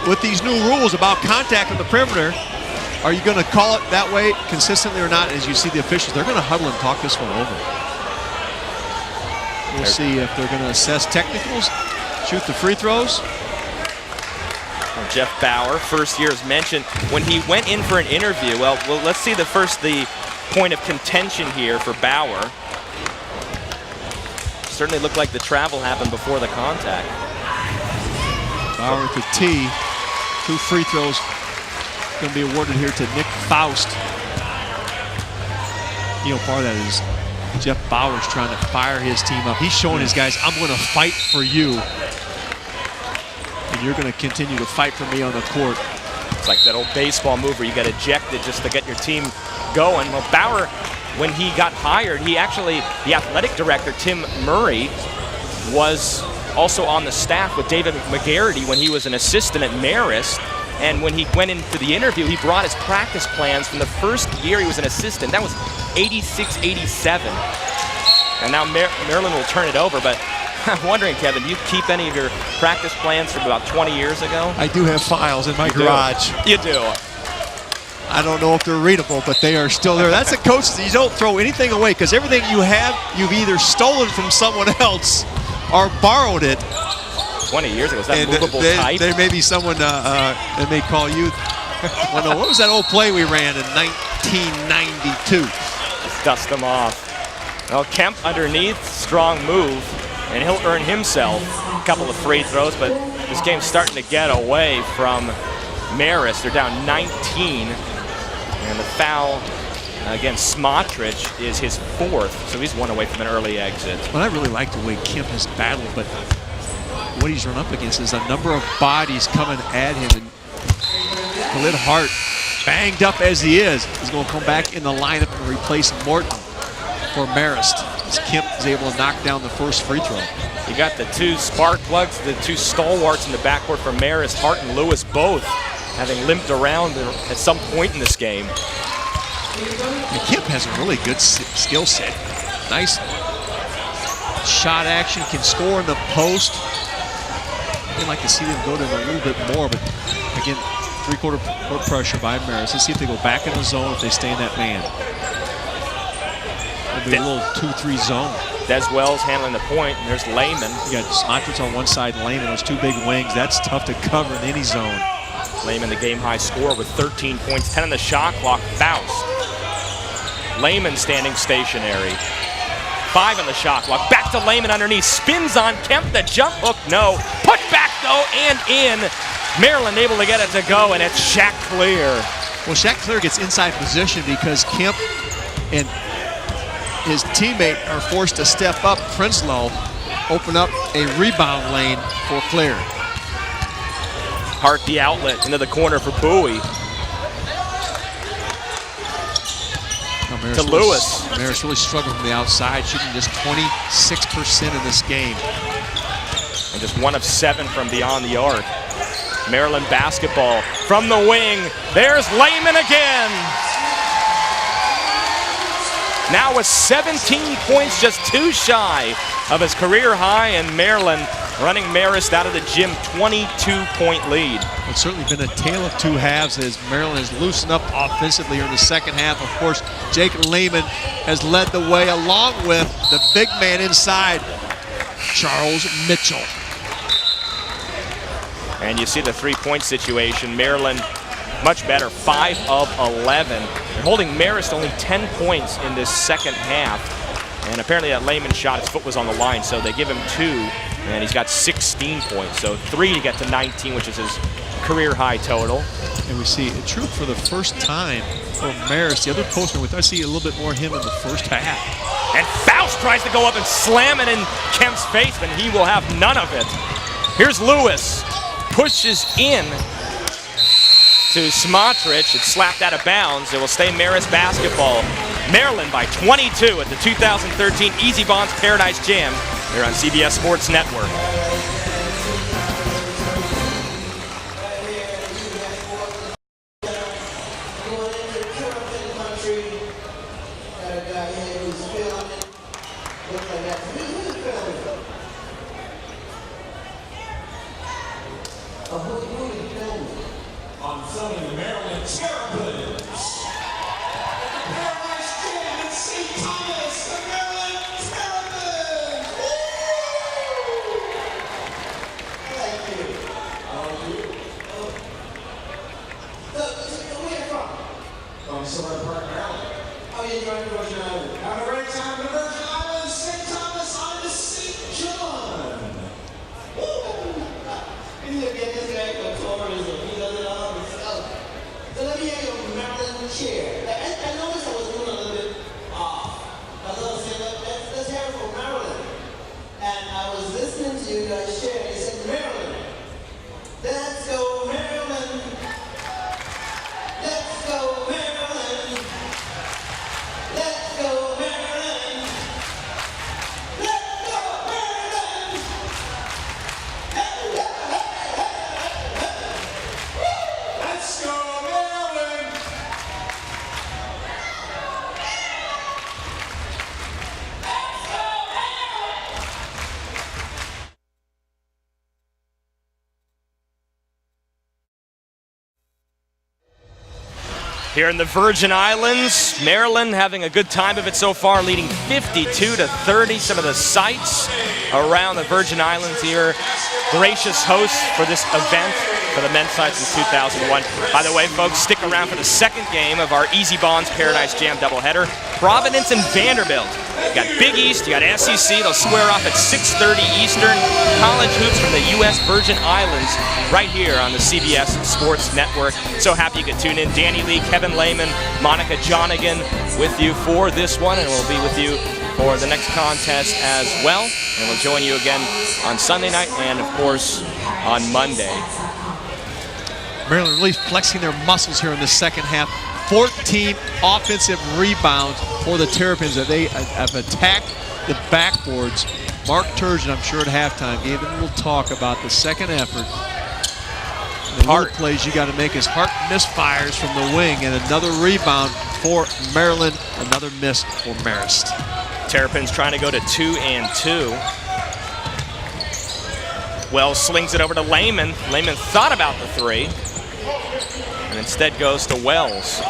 with these new rules about contact on the perimeter, are you going to call it that way consistently or not? As you see the officials, they're going to huddle and talk this one over. We'll see if they're going to assess technicals, shoot the free throws. Well, Jeff Bauer, first year as mentioned, when he went in for an interview, well, let's see the point of contention here for Bauer. Certainly looked like the travel happened before the contact. Bauer with the tee, 2 free throws going to be awarded here to Nick Faust. You know, part of that is Jeff Bauer's trying to fire his team up. He's showing his guys, I'm going to fight for you, and you're going to continue to fight for me on the court. It's like that old baseball move where you get ejected just to get your team going. Well, Bauer, when he got hired, he actually, the athletic director, Tim Murray, was also on the staff with David McGarity when he was an assistant at Marist. And when he went into the interview, he brought his practice plans from the first year he was an assistant. That was 86-87. And now Maryland will turn it over. But I'm wondering, Kevin, do you keep any of your practice plans from about 20 years ago? I do have files in my garage. You do. I don't know if they're readable, but they are still there. That's a coach. You don't throw anything away, because everything you have, you've either stolen from someone else or borrowed it. 20 years ago, is that movable type? There may be someone that may call you. Well, no, what was that old play we ran in 1992? Just dust them off. Well, Kemp underneath, strong move, and he'll earn himself a couple of free throws, but this game's starting to get away from Marist. They're down 19, and the foul against Smotrich is his 4th, so he's 1 away from an early exit. Well, I really like the way Kemp has battled, but what he's run up against is a number of bodies coming at him, and Khalid Hart, banged up as he is going to come back in the lineup and replace Morton for Marist, as Kemp is able to knock down the first free throw. You got the 2 spark plugs, the 2 stalwarts in the backcourt for Marist, Hart and Lewis both having limped around at some point in this game. And Kemp has a really good skill set. Nice shot action, can score in the post. I'd like to see them go to him a little bit more, but again, 3/4 court pressure by Marist. Let's see if they go back in the zone, if they stay in that man. It'll be a little 2-3 zone. Des Wells handling the point, and there's Lehman. You got Smotrich on one side, Lehman, those two big wings. That's tough to cover in any zone. Lehman, the game-high score with 13 points, 10 on the shot clock. Faust. Lehman standing stationary. 5 on the shot clock. Back to Lehman underneath. Spins on Kemp. The jump hook, no. Put back, though, and in. Maryland able to get it to go, and it's Shaq Clear. Well, Shaq Clear gets inside position because Kemp and his teammate are forced to step up. Prinsloo open up a rebound lane for Clear. Hart the outlet into the corner for Bowie. To Lewis. Marist really struggled from the outside, shooting just 26% in this game. And just 1 of 7 from beyond the arc. Maryland basketball from the wing. There's Lehman again. Now with 17 points, just 2 shy of his career high, and Maryland running Marist out of the gym, 22-point lead. It's certainly been a tale of 2 halves as Maryland has loosened up offensively here in the second half. Of course, Jake Lehman has led the way along with the big man inside, Charles Mitchell. And you see the 3-point situation. Maryland much better, 5 of 11. They're holding Marist only 10 points in this second half. And apparently that Lehman shot, his foot was on the line, so they give him 2, and he's got 16 points. So 3 to get to 19, which is his career high total. And we see a truth for the first time for Marist. The other postman, I see a little bit more of him in the first half. And Faust tries to go up and slam it in Kemp's face, but he will have none of it. Here's Lewis, pushes in to Smotrich. It's slapped out of bounds. It will stay Marist basketball. Maryland by 22 at the 2013 Ezybonds Paradise Jam here on CBS Sports Network. On filming the Maryland Terrapins. Paradise Jam in St. Thomas, the Maryland Terrapins! Thank you. Where are you from? From Silver Park, Maryland. How are you enjoying the Virgin Islands? Have a great time in the Virgin Islands, St. Thomas, on to St. John. You get this guy for tourism. He does it all himself. So let me hear your Maryland cheer. I noticed I was doing a little bit off. I was going to say, let's hear it from Maryland. And I was listening to you guys share, and you said, Maryland. Let's go, Maryland. Let's go, Maryland. Let's go, Maryland. Let's go, Maryland. Let's go, Maryland! Here in the Virgin Islands, Maryland having a good time of it so far, leading 52-30. Some of the sights around the Virgin Islands here. Gracious hosts for this event for the men's side since 2001. By the way, folks, stick around for the second game of our Ezybonds Paradise Jam doubleheader. Providence and Vanderbilt. You got Big East, you got SEC. They'll square off at 6:30 Eastern. College hoops from the U.S. Virgin Islands right here on the CBS Sports Network. So happy you could tune in. Danny Lee, Kevin Lehman, Monica Jonigan with you for this one, and we'll be with you for the next contest as well. And we'll join you again on Sunday night and, of course, on Monday. Maryland really flexing their muscles here in the second half. 14 offensive rebounds for the Terrapins that they have attacked the backboards. Mark Turgeon, I'm sure at halftime, gave them a little talk about the second effort. The Hart plays you got to make as Hart misfires from the wing, and another rebound for Maryland, another miss for Marist. Terrapins trying to go to 2-2. Wells slings it over to Lehman. Lehman thought about the 3, and instead goes to Wells.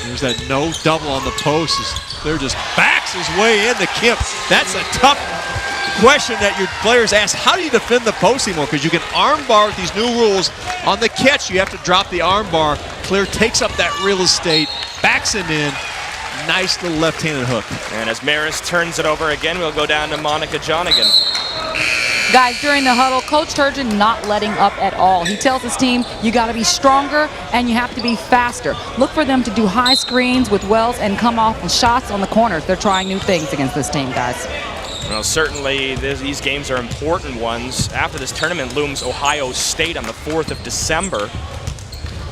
There's that no double on the post. Clear just backs his way into Kemp. That's a tough question that your players ask. How do you defend the post anymore? Because you can arm bar with these new rules. On the catch, you have to drop the arm bar. Clear takes up that real estate, backs it in. Nice little left-handed hook. And as Marist turns it over again, we'll go down to Monica Jonigan. Guys, during the huddle, Coach Turgeon not letting up at all. He tells his team, you got to be stronger and you have to be faster. Look for them to do high screens with Wells and come off with shots on the corners. They're trying new things against this team, guys. Well, certainly these games are important ones. After this tournament looms Ohio State on the 4th of December.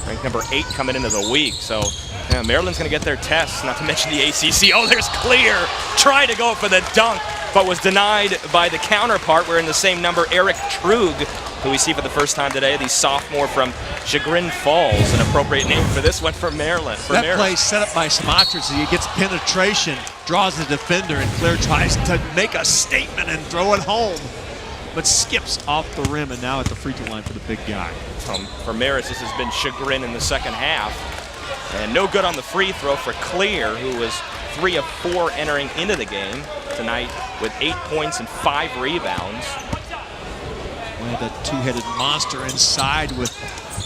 Ranked number 8 coming into the week. So yeah, Maryland's going to get their tests, not to mention the ACC. Oh, there's Clear trying to go for the dunk, but was denied by the counterpart. We're in the same number, Eric Trug, who we see for the first time today, the sophomore from Chagrin Falls, an appropriate name for this one for Maryland. That play set up by Smotrich. He gets penetration, draws the defender, and Clear tries to make a statement and throw it home, but skips off the rim, and now at the free throw line for the big guy. For Marist, this has been Chagrin in the second half. And no good on the free throw for Clear, who was 3 of 4 entering into the game tonight with 8 points and 5 rebounds. We had that two-headed monster inside with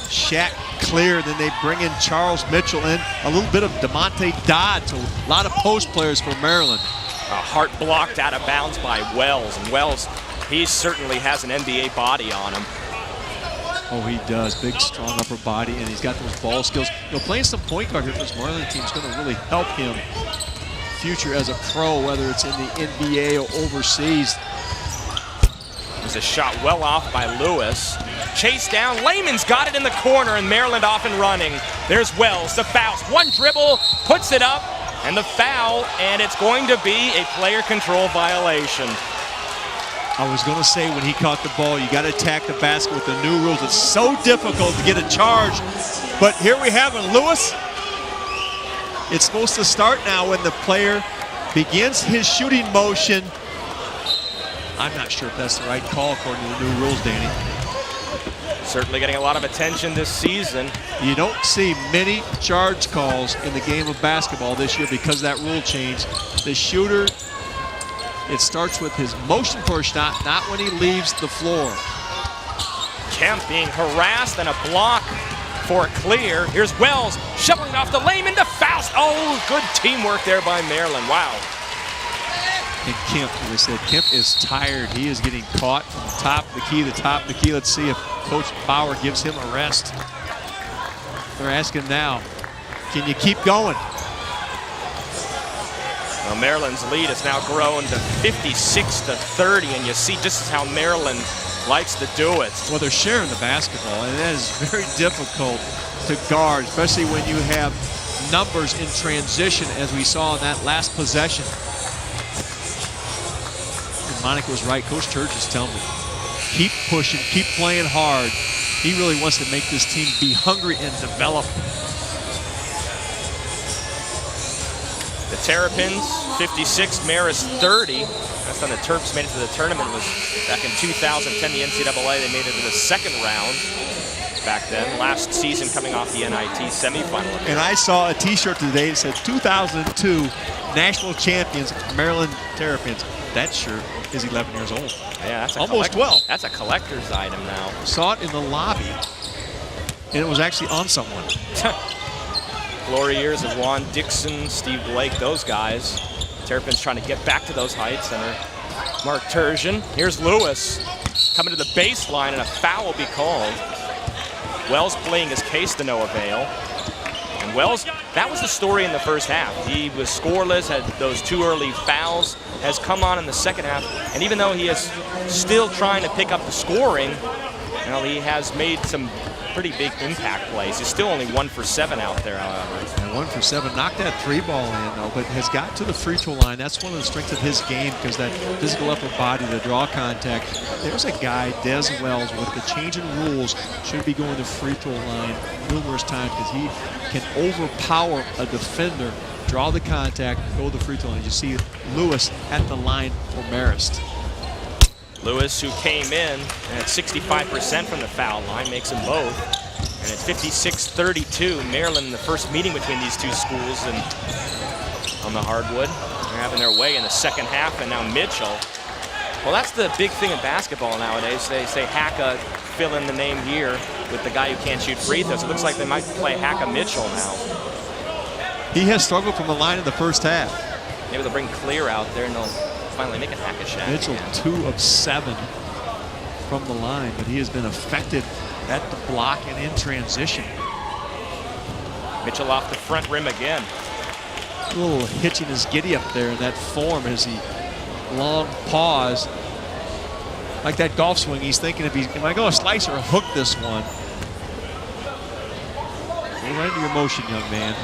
Shaq, Clear. Then they bring in Charles Mitchell in. A little bit of DeMonte Dodd. So a lot of post players for Maryland. Hart blocked out of bounds by Wells. And Wells, he certainly has an NBA body on him. Oh, he does. Big, strong upper body, and he's got those ball skills. You know, playing some point guard here for this Maryland team is going to really help him future as a pro, whether it's in the NBA or overseas. There's a shot well off by Lewis. Chase down. Lehman's got it in the corner, and Maryland off and running. There's Wells, the foul. One dribble, puts it up, and the foul, and it's going to be a player control violation. I was going to say, when he caught the ball, you got to attack the basket with the new rules. It's so difficult to get a charge. But here we have it, Lewis. It's supposed to start now when the player begins his shooting motion. I'm not sure if that's the right call according to the new rules, Danny. Certainly getting a lot of attention this season. You don't see many charge calls in the game of basketball this year because of that rule change. The shooter, it starts with his motion for a shot, not when he leaves the floor. Kemp being harassed and a block for Clear. Here's Wells shoveling off the Lehman to Faust. Oh, good teamwork there by Maryland. Wow. And Kemp, as I said, Kemp is tired. He is getting caught from the top of the key, the top of the key. Let's see if Coach Bauer gives him a rest. They're asking now, can you keep going? Well, Maryland's lead has now grown to 56-30, and you see just how Maryland likes to do it. Well, they're sharing the basketball, and that is very difficult to guard, especially when you have numbers in transition, as we saw in that last possession. And Monica was right. Coach Turgeon is telling me, keep pushing, keep playing hard. He really wants to make this team be hungry and develop. The Terrapins, 56, Marist 30. Last time the Terps made it to the tournament was back in 2010, the NCAA. They made it to the second round back then. Last season coming off the NIT semifinal. And I saw a t-shirt today that said 2002 National Champions Maryland Terrapins. That shirt is 11 years old. Yeah, that's almost 12. That's a collector's item now. Saw it in the lobby, and it was actually on someone. Glory years of Juan Dixon, Steve Blake, those guys. Terrapins trying to get back to those heights under Mark Turgeon. Here's Lewis coming to the baseline, and a foul will be called. Wells playing his case to no avail. And Wells, that was the story in the first half. He was scoreless, had those 2 early fouls, has come on in the second half, and even though he is still trying to pick up the scoring, well, he has made some pretty big impact plays. He's still only 1 for 7 out there, however. And 1 for 7. Knocked that 3-ball in, though, but has got to the free throw line. That's one of the strengths of his game, because that physical upper body, the draw contact. There's a guy, Des Wells, with the change in rules, should be going to free throw line numerous times, because he can overpower a defender, draw the contact, go to the free throw line. You see Lewis at the line for Marist. Lewis, who came in at 65% from the foul line, makes them both. And it's 56-32. Maryland in the first meeting between these two schools and on the hardwood. They're having their way in the second half, and now Mitchell. Well, that's the big thing in basketball nowadays. They say Hacka, fill in the name here with the guy who can't shoot free throws. It looks like they might play Hacka Mitchell now. He has struggled from the line in the first half. Maybe they'll bring Clear out there and they'll finally make a Hacka shot. Mitchell, again. 2 of 7 from the line, but he has been effective at the block and in transition. Mitchell off the front rim again. A little hitching his giddy up there in that form as he long pause. Like that golf swing, he's thinking, am I going to slice or hook this one? Go right into your motion, young man.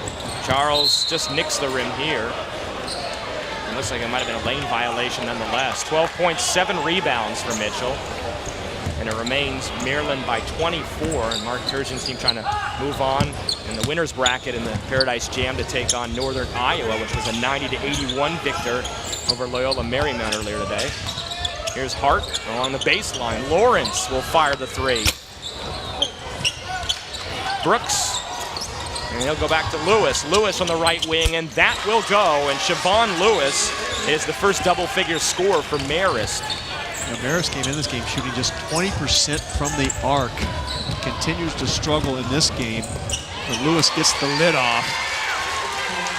Charles just nicks the rim here. It looks like it might have been a lane violation nonetheless. 12.7 rebounds for Mitchell. And it remains Maryland by 24. And Mark Turgeon's team trying to move on in the winner's bracket in the Paradise Jam to take on Northern Iowa, which was a 90-81 victor over Loyola Marymount earlier today. Here's Hart along the baseline. Lawrence will fire the 3. Brooks. And he'll go back to Lewis. Lewis on the right wing, and that will go. And Siobhan Lewis is the first double-figure scorer for Marist. Now, Marist came in this game shooting just 20% from the arc. Continues to struggle in this game, but Lewis gets the lid off.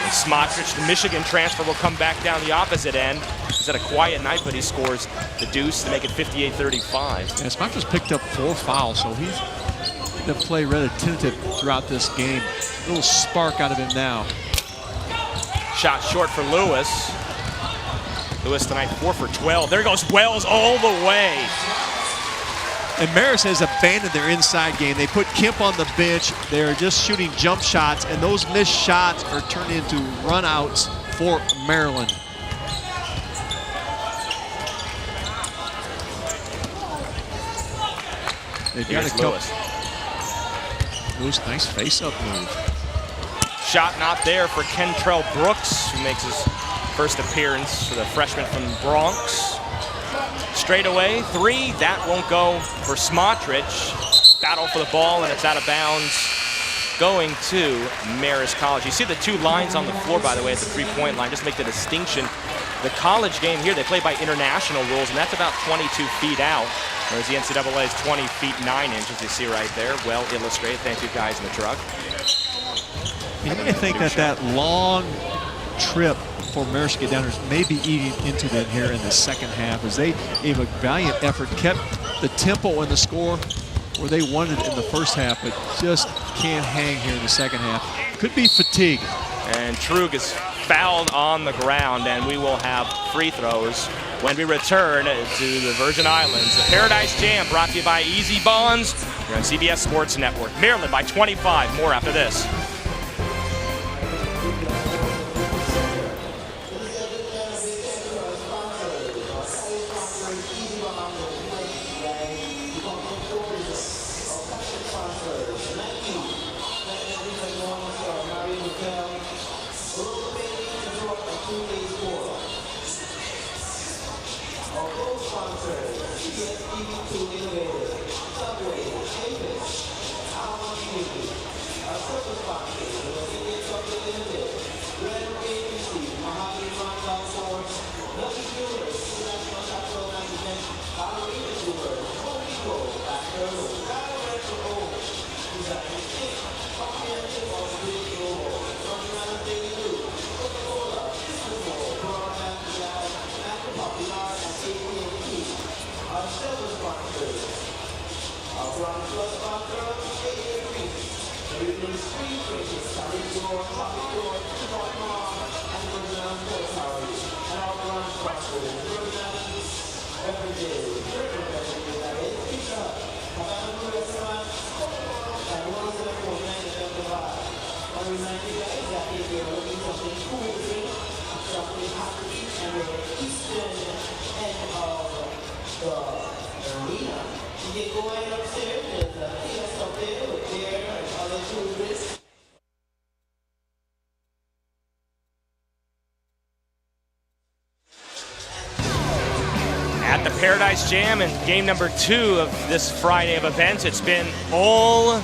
And Smotrich, the Michigan transfer, will come back down the opposite end. He's had a quiet night, but he scores the deuce to make it 58-35. And Smotrich picked up 4 fouls, so he's going to play rather tentative throughout this game. A little spark out of him now. Shot short for Lewis. Lewis tonight 4 for 12. There goes Wells all the way. And Marist has abandoned their inside game. They put Kemp on the bench. They're just shooting jump shots, and those missed shots are turned into run-outs for Maryland. They've got to Lewis. Lewis, nice face-up move. Shot not there for Kentrell Brooks, who makes his first appearance for the freshman from Bronx. Straight away, 3, that won't go for Smotrich. Battle for the ball, and it's out of bounds, going to Marist College. You see the 2 lines on the floor, by the way, at the 3-point line, just to make the distinction. The college game here, they play by international rules, and that's about 22 feet out, whereas the NCAA is 20 feet 9 inches, you see right there. Well illustrated. Thank you, guys in the truck. You may think that long trip for Marist to get down there may be eating into them here in the second half, as they gave a valiant effort, kept the tempo and the score where they wanted it in the first half, but just can't hang here in the second half. Could be fatigue. And Trug is fouled on the ground, and we will have free throws when we return to the Virgin Islands. The Paradise Jam brought to you by Ezybonds. You're on CBS Sports Network. Maryland by 25. More after this. At the Paradise Jam and game number 2 of this Friday of events, it's been all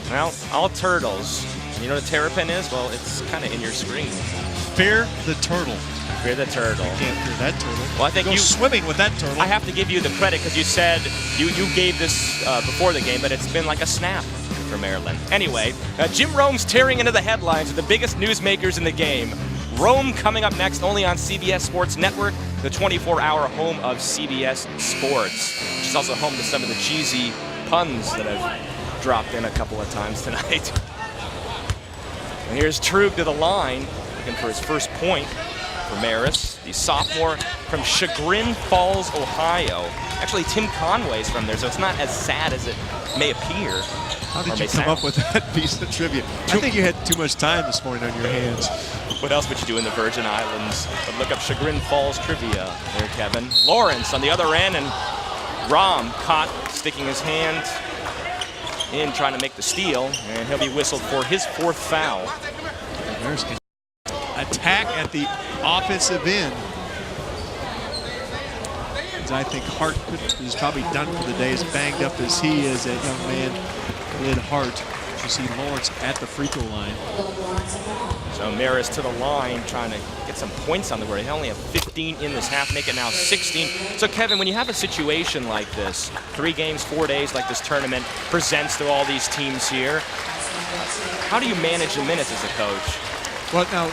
Well, all turtles. You know what a terrapin is? Well, it's kind of in your screen. Fear the turtle. Fear the turtle. You can't fear that turtle. Well, I think Go swimming with that turtle. I have to give you the credit because you said you gave this before the game, but it's been like a snap for Maryland. Anyway, Jim Rome's tearing into the headlines with the biggest newsmakers in the game. Rome coming up next only on CBS Sports Network, the 24-hour home of CBS Sports, which is also home to some of the cheesy puns that I've dropped in a couple of times tonight. And here's Trug to the line, looking for his first point for Marist, the sophomore from Chagrin Falls, Ohio. Actually, Tim Conway's from there, so it's not as sad as it may appear. How did you come up with that piece of trivia? I think you had too much time this morning on your hands. What else would you do in the Virgin Islands? But look up Chagrin Falls trivia there, Kevin. Lawrence on the other end, and Rom caught sticking his hand in trying to make the steal, and he'll be whistled for his fourth foul. Marist can attack at the offensive end. As I think Hart is probably done for the day, as banged up as he is, that young man, Khalid Hart. You see Lawrence at the free throw line. So Marist to the line, trying to get some points on the board. He only have 15 in this half, make it now 16. So Kevin, when you have a situation like this, 3 games, 4 days, like this tournament presents to all these teams here, how do you manage the minutes as a coach? Well, now,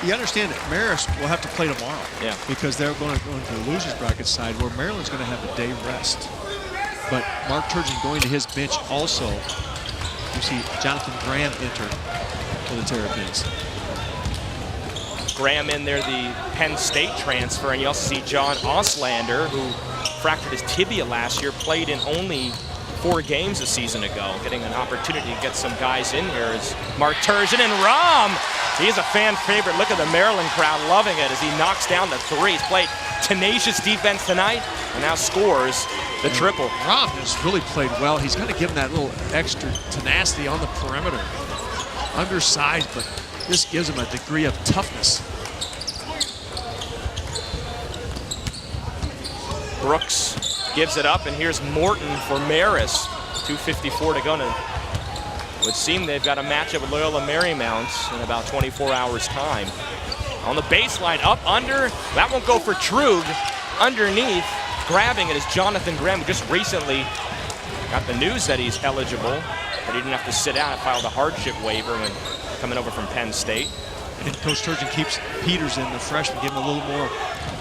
you understand that Marist will have to play tomorrow. Yeah. Because they're going to go into the losers bracket side where Maryland's going to have a day rest. But Mark Turgeon going to his bench also. You see Jonathan Graham enter for the Terrapins. Graham in there, the Penn State transfer, and you also see John Auslander, who fractured his tibia last year, played in only 4 games a season ago, getting an opportunity to get some guys in here is Mark Turgeon, and Rom. He's a fan favorite. Look at the Maryland crowd loving it as he knocks down the 3. He's played tenacious defense tonight and now scores the triple. Rom has really played well. He's going to give him that little extra tenacity on the perimeter. Undersized, but this gives him a degree of toughness. Brooks gives it up, and here's Morton for Marist. 2:54 to go. It would seem they've got a matchup with Loyola Marymount in about 24 hours' time. On the baseline, up, under. That won't go for Trug. Underneath, grabbing it is Jonathan Graham, who just recently got the news that he's eligible, but he didn't have to sit out and filed a hardship waiver when coming over from Penn State. And Coach Turgeon keeps Peterson, the freshman, give him a little more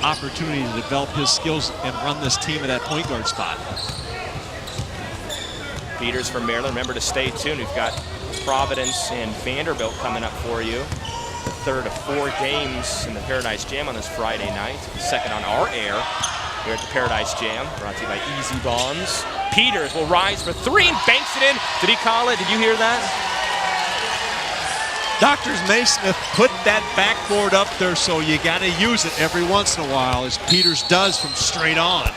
opportunity to develop his skills and run this team at that point guard spot. Peters from Maryland. Remember to stay tuned. We've got Providence and Vanderbilt coming up for you. The third of 4 games in the Paradise Jam on this Friday night. Second on our air here at the Paradise Jam, brought to you by Ezybonds. Peters will rise for 3 and banks it in. Did he call it? Did you hear that? Dr. Naismith put that backboard up there, so you got to use it every once in a while, as Peters does from straight on.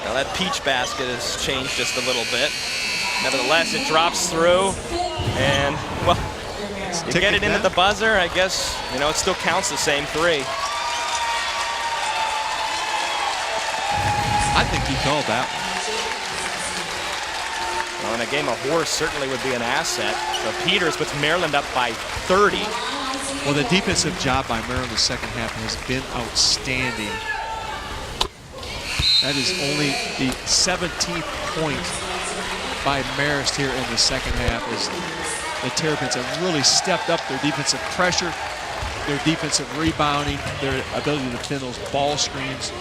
Now that peach basket has changed just a little bit. Nevertheless, it drops through, and, well, you get it into the buzzer, I guess, you know, it still counts the same 3. I think he called that one. Well, in a game, a horse certainly would be an asset. So Peters puts Maryland up by 30. Well, the defensive job by Maryland in the second half has been outstanding. That is only the 17th point by Marist here in the second half, as the Terrapins have really stepped up their defensive pressure, their defensive rebounding, their ability to defend those ball screens.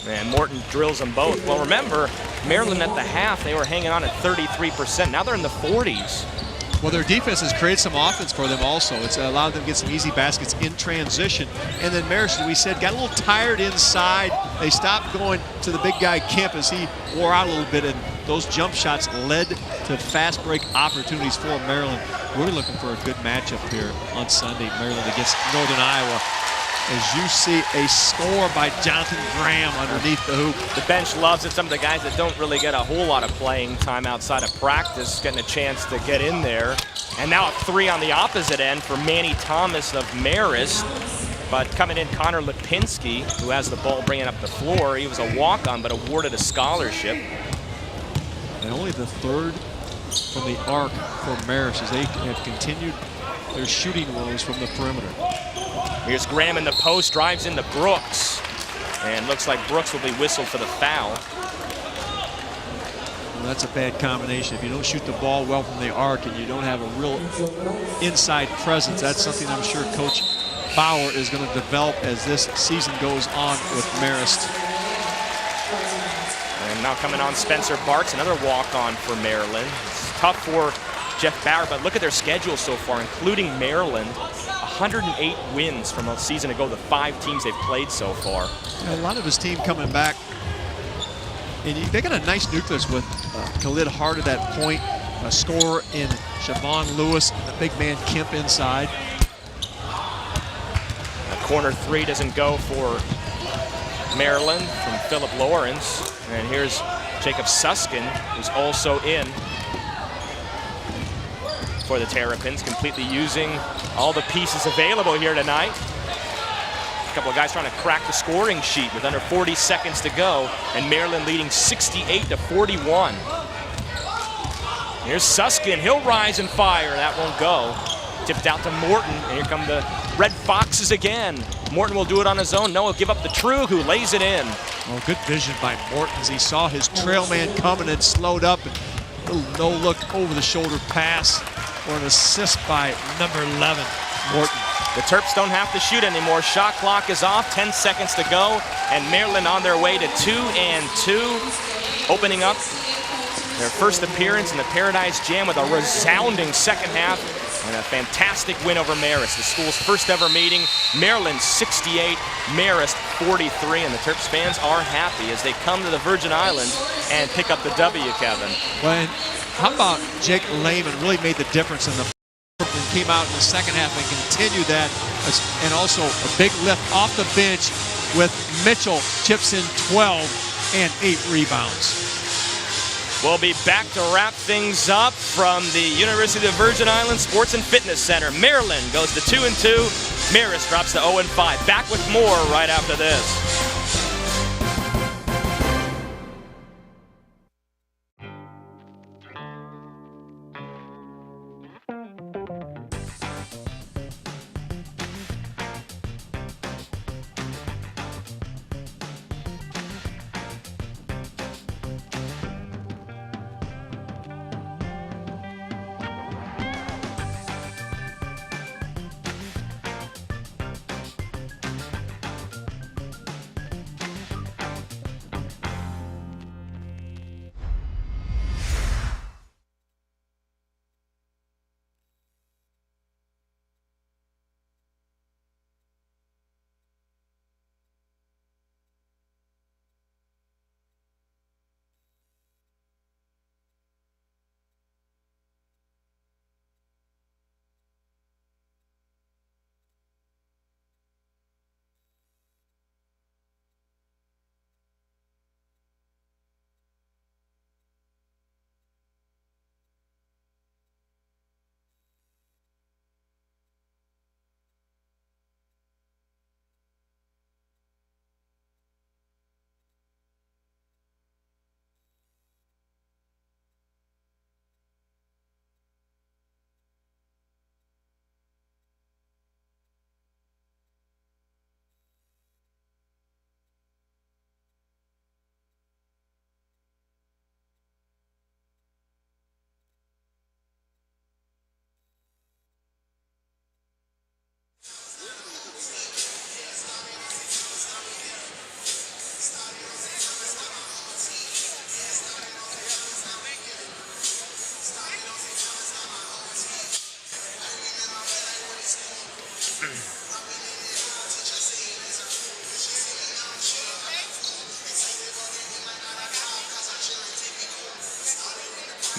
And Morton drills them both. Well, remember, Maryland at the half, they were hanging on at 33%. Now they're in the 40s. Well, their defense has created some offense for them also. It's allowed them to get some easy baskets in transition. And then Marist, as we said, got a little tired inside. They stopped going to the big guy Kemp as he wore out a little bit, and those jump shots led to fast break opportunities for Maryland. We're looking for a good matchup here on Sunday, Maryland against Northern Iowa. As you see a score by Jonathan Graham underneath the hoop. The bench loves it. Some of the guys that don't really get a whole lot of playing time outside of practice getting a chance to get in there. And now a 3 on the opposite end for Manny Thomas of Marist. But coming in, Connor Lipinski, who has the ball bringing up the floor. He was a walk-on, but awarded a scholarship. And only the third from the arc for Marist as they have continued their shooting woes from the perimeter. Here's Graham in the post, drives into Brooks. And looks like Brooks will be whistled for the foul. Well, that's a bad combination. If you don't shoot the ball well from the arc and you don't have a real inside presence, that's something I'm sure Coach Bauer is going to develop as this season goes on with Marist. And now coming on, Spencer Barks, another walk-on for Maryland. It's tough for Jeff Bauer, but look at their schedule so far, including Maryland. 108 wins from a season ago, the 5 teams they've played so far. A lot of his team coming back. And they got a nice nucleus with Khalid Hart at that point, a scorer in Siobhan Lewis, the big man Kemp inside. A corner 3 doesn't go for Maryland from Philip Lawrence. And here's Jacob Suskin, who's also in for the Terrapins, completely using all the pieces available here tonight. A couple of guys trying to crack the scoring sheet with under 40 seconds to go, and Maryland leading 68-41. Here's Suskin, he'll rise and fire, that won't go. Tipped out to Morton, and here come the Red Foxes again. Morton will do it on his own. No, he'll give up to True, who lays it in. Well, good vision by Morton as he saw his trail man coming and slowed up. And a little no-look over-the-shoulder pass for an assist by number 11, Morton. The Terps don't have to shoot anymore. Shot clock is off, 10 seconds to go, and Maryland on their way to 2-2, opening up their first appearance in the Paradise Jam with a resounding second half and a fantastic win over Marist. The school's first ever meeting, Maryland 68, Marist 43, and the Terps fans are happy as they come to the Virgin Islands and pick up the W, Kevin. Well, how about Jake Lehman really made the difference in the and came out in the second half and continued that, and also a big lift off the bench with Mitchell, chips in 12 and 8 rebounds. We'll be back to wrap things up from the University of the Virgin Islands Sports and Fitness Center. Maryland goes to 2-2. Marist drops to 0-5. Back with more right after this.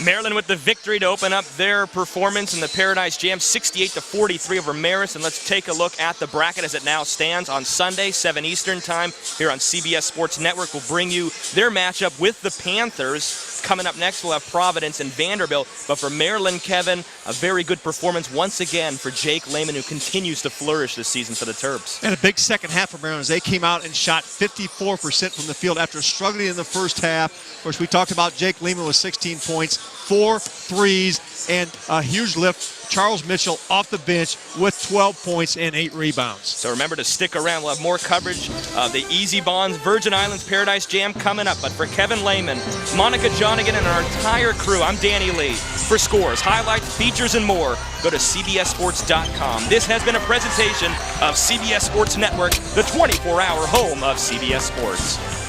Maryland with the victory to open up their performance in the Paradise Jam, 68-43 over Marist. And let's take a look at the bracket as it now stands on Sunday, 7 Eastern time, here on CBS Sports Network. We'll bring you their matchup with the Panthers. Coming up next, we'll have Providence and Vanderbilt. But for Maryland, Kevin, a very good performance once again for Jake Lehman, who continues to flourish this season for the Terps. And a big second half for Maryland as they came out and shot 54% from the field after struggling in the first half. Of course, we talked about Jake Lehman with 16 points, 4 threes, and a huge lift. Charles Mitchell off the bench with 12 points and 8 rebounds. So remember to stick around. We'll have more coverage of the Ezybonds Virgin Islands Paradise Jam coming up. But for Kevin Lehman, Monica Jonigan, and our entire crew, I'm Danny Lee. For scores, highlights, features, and more, go to CBSSports.com. This has been a presentation of CBS Sports Network, the 24-hour home of CBS Sports.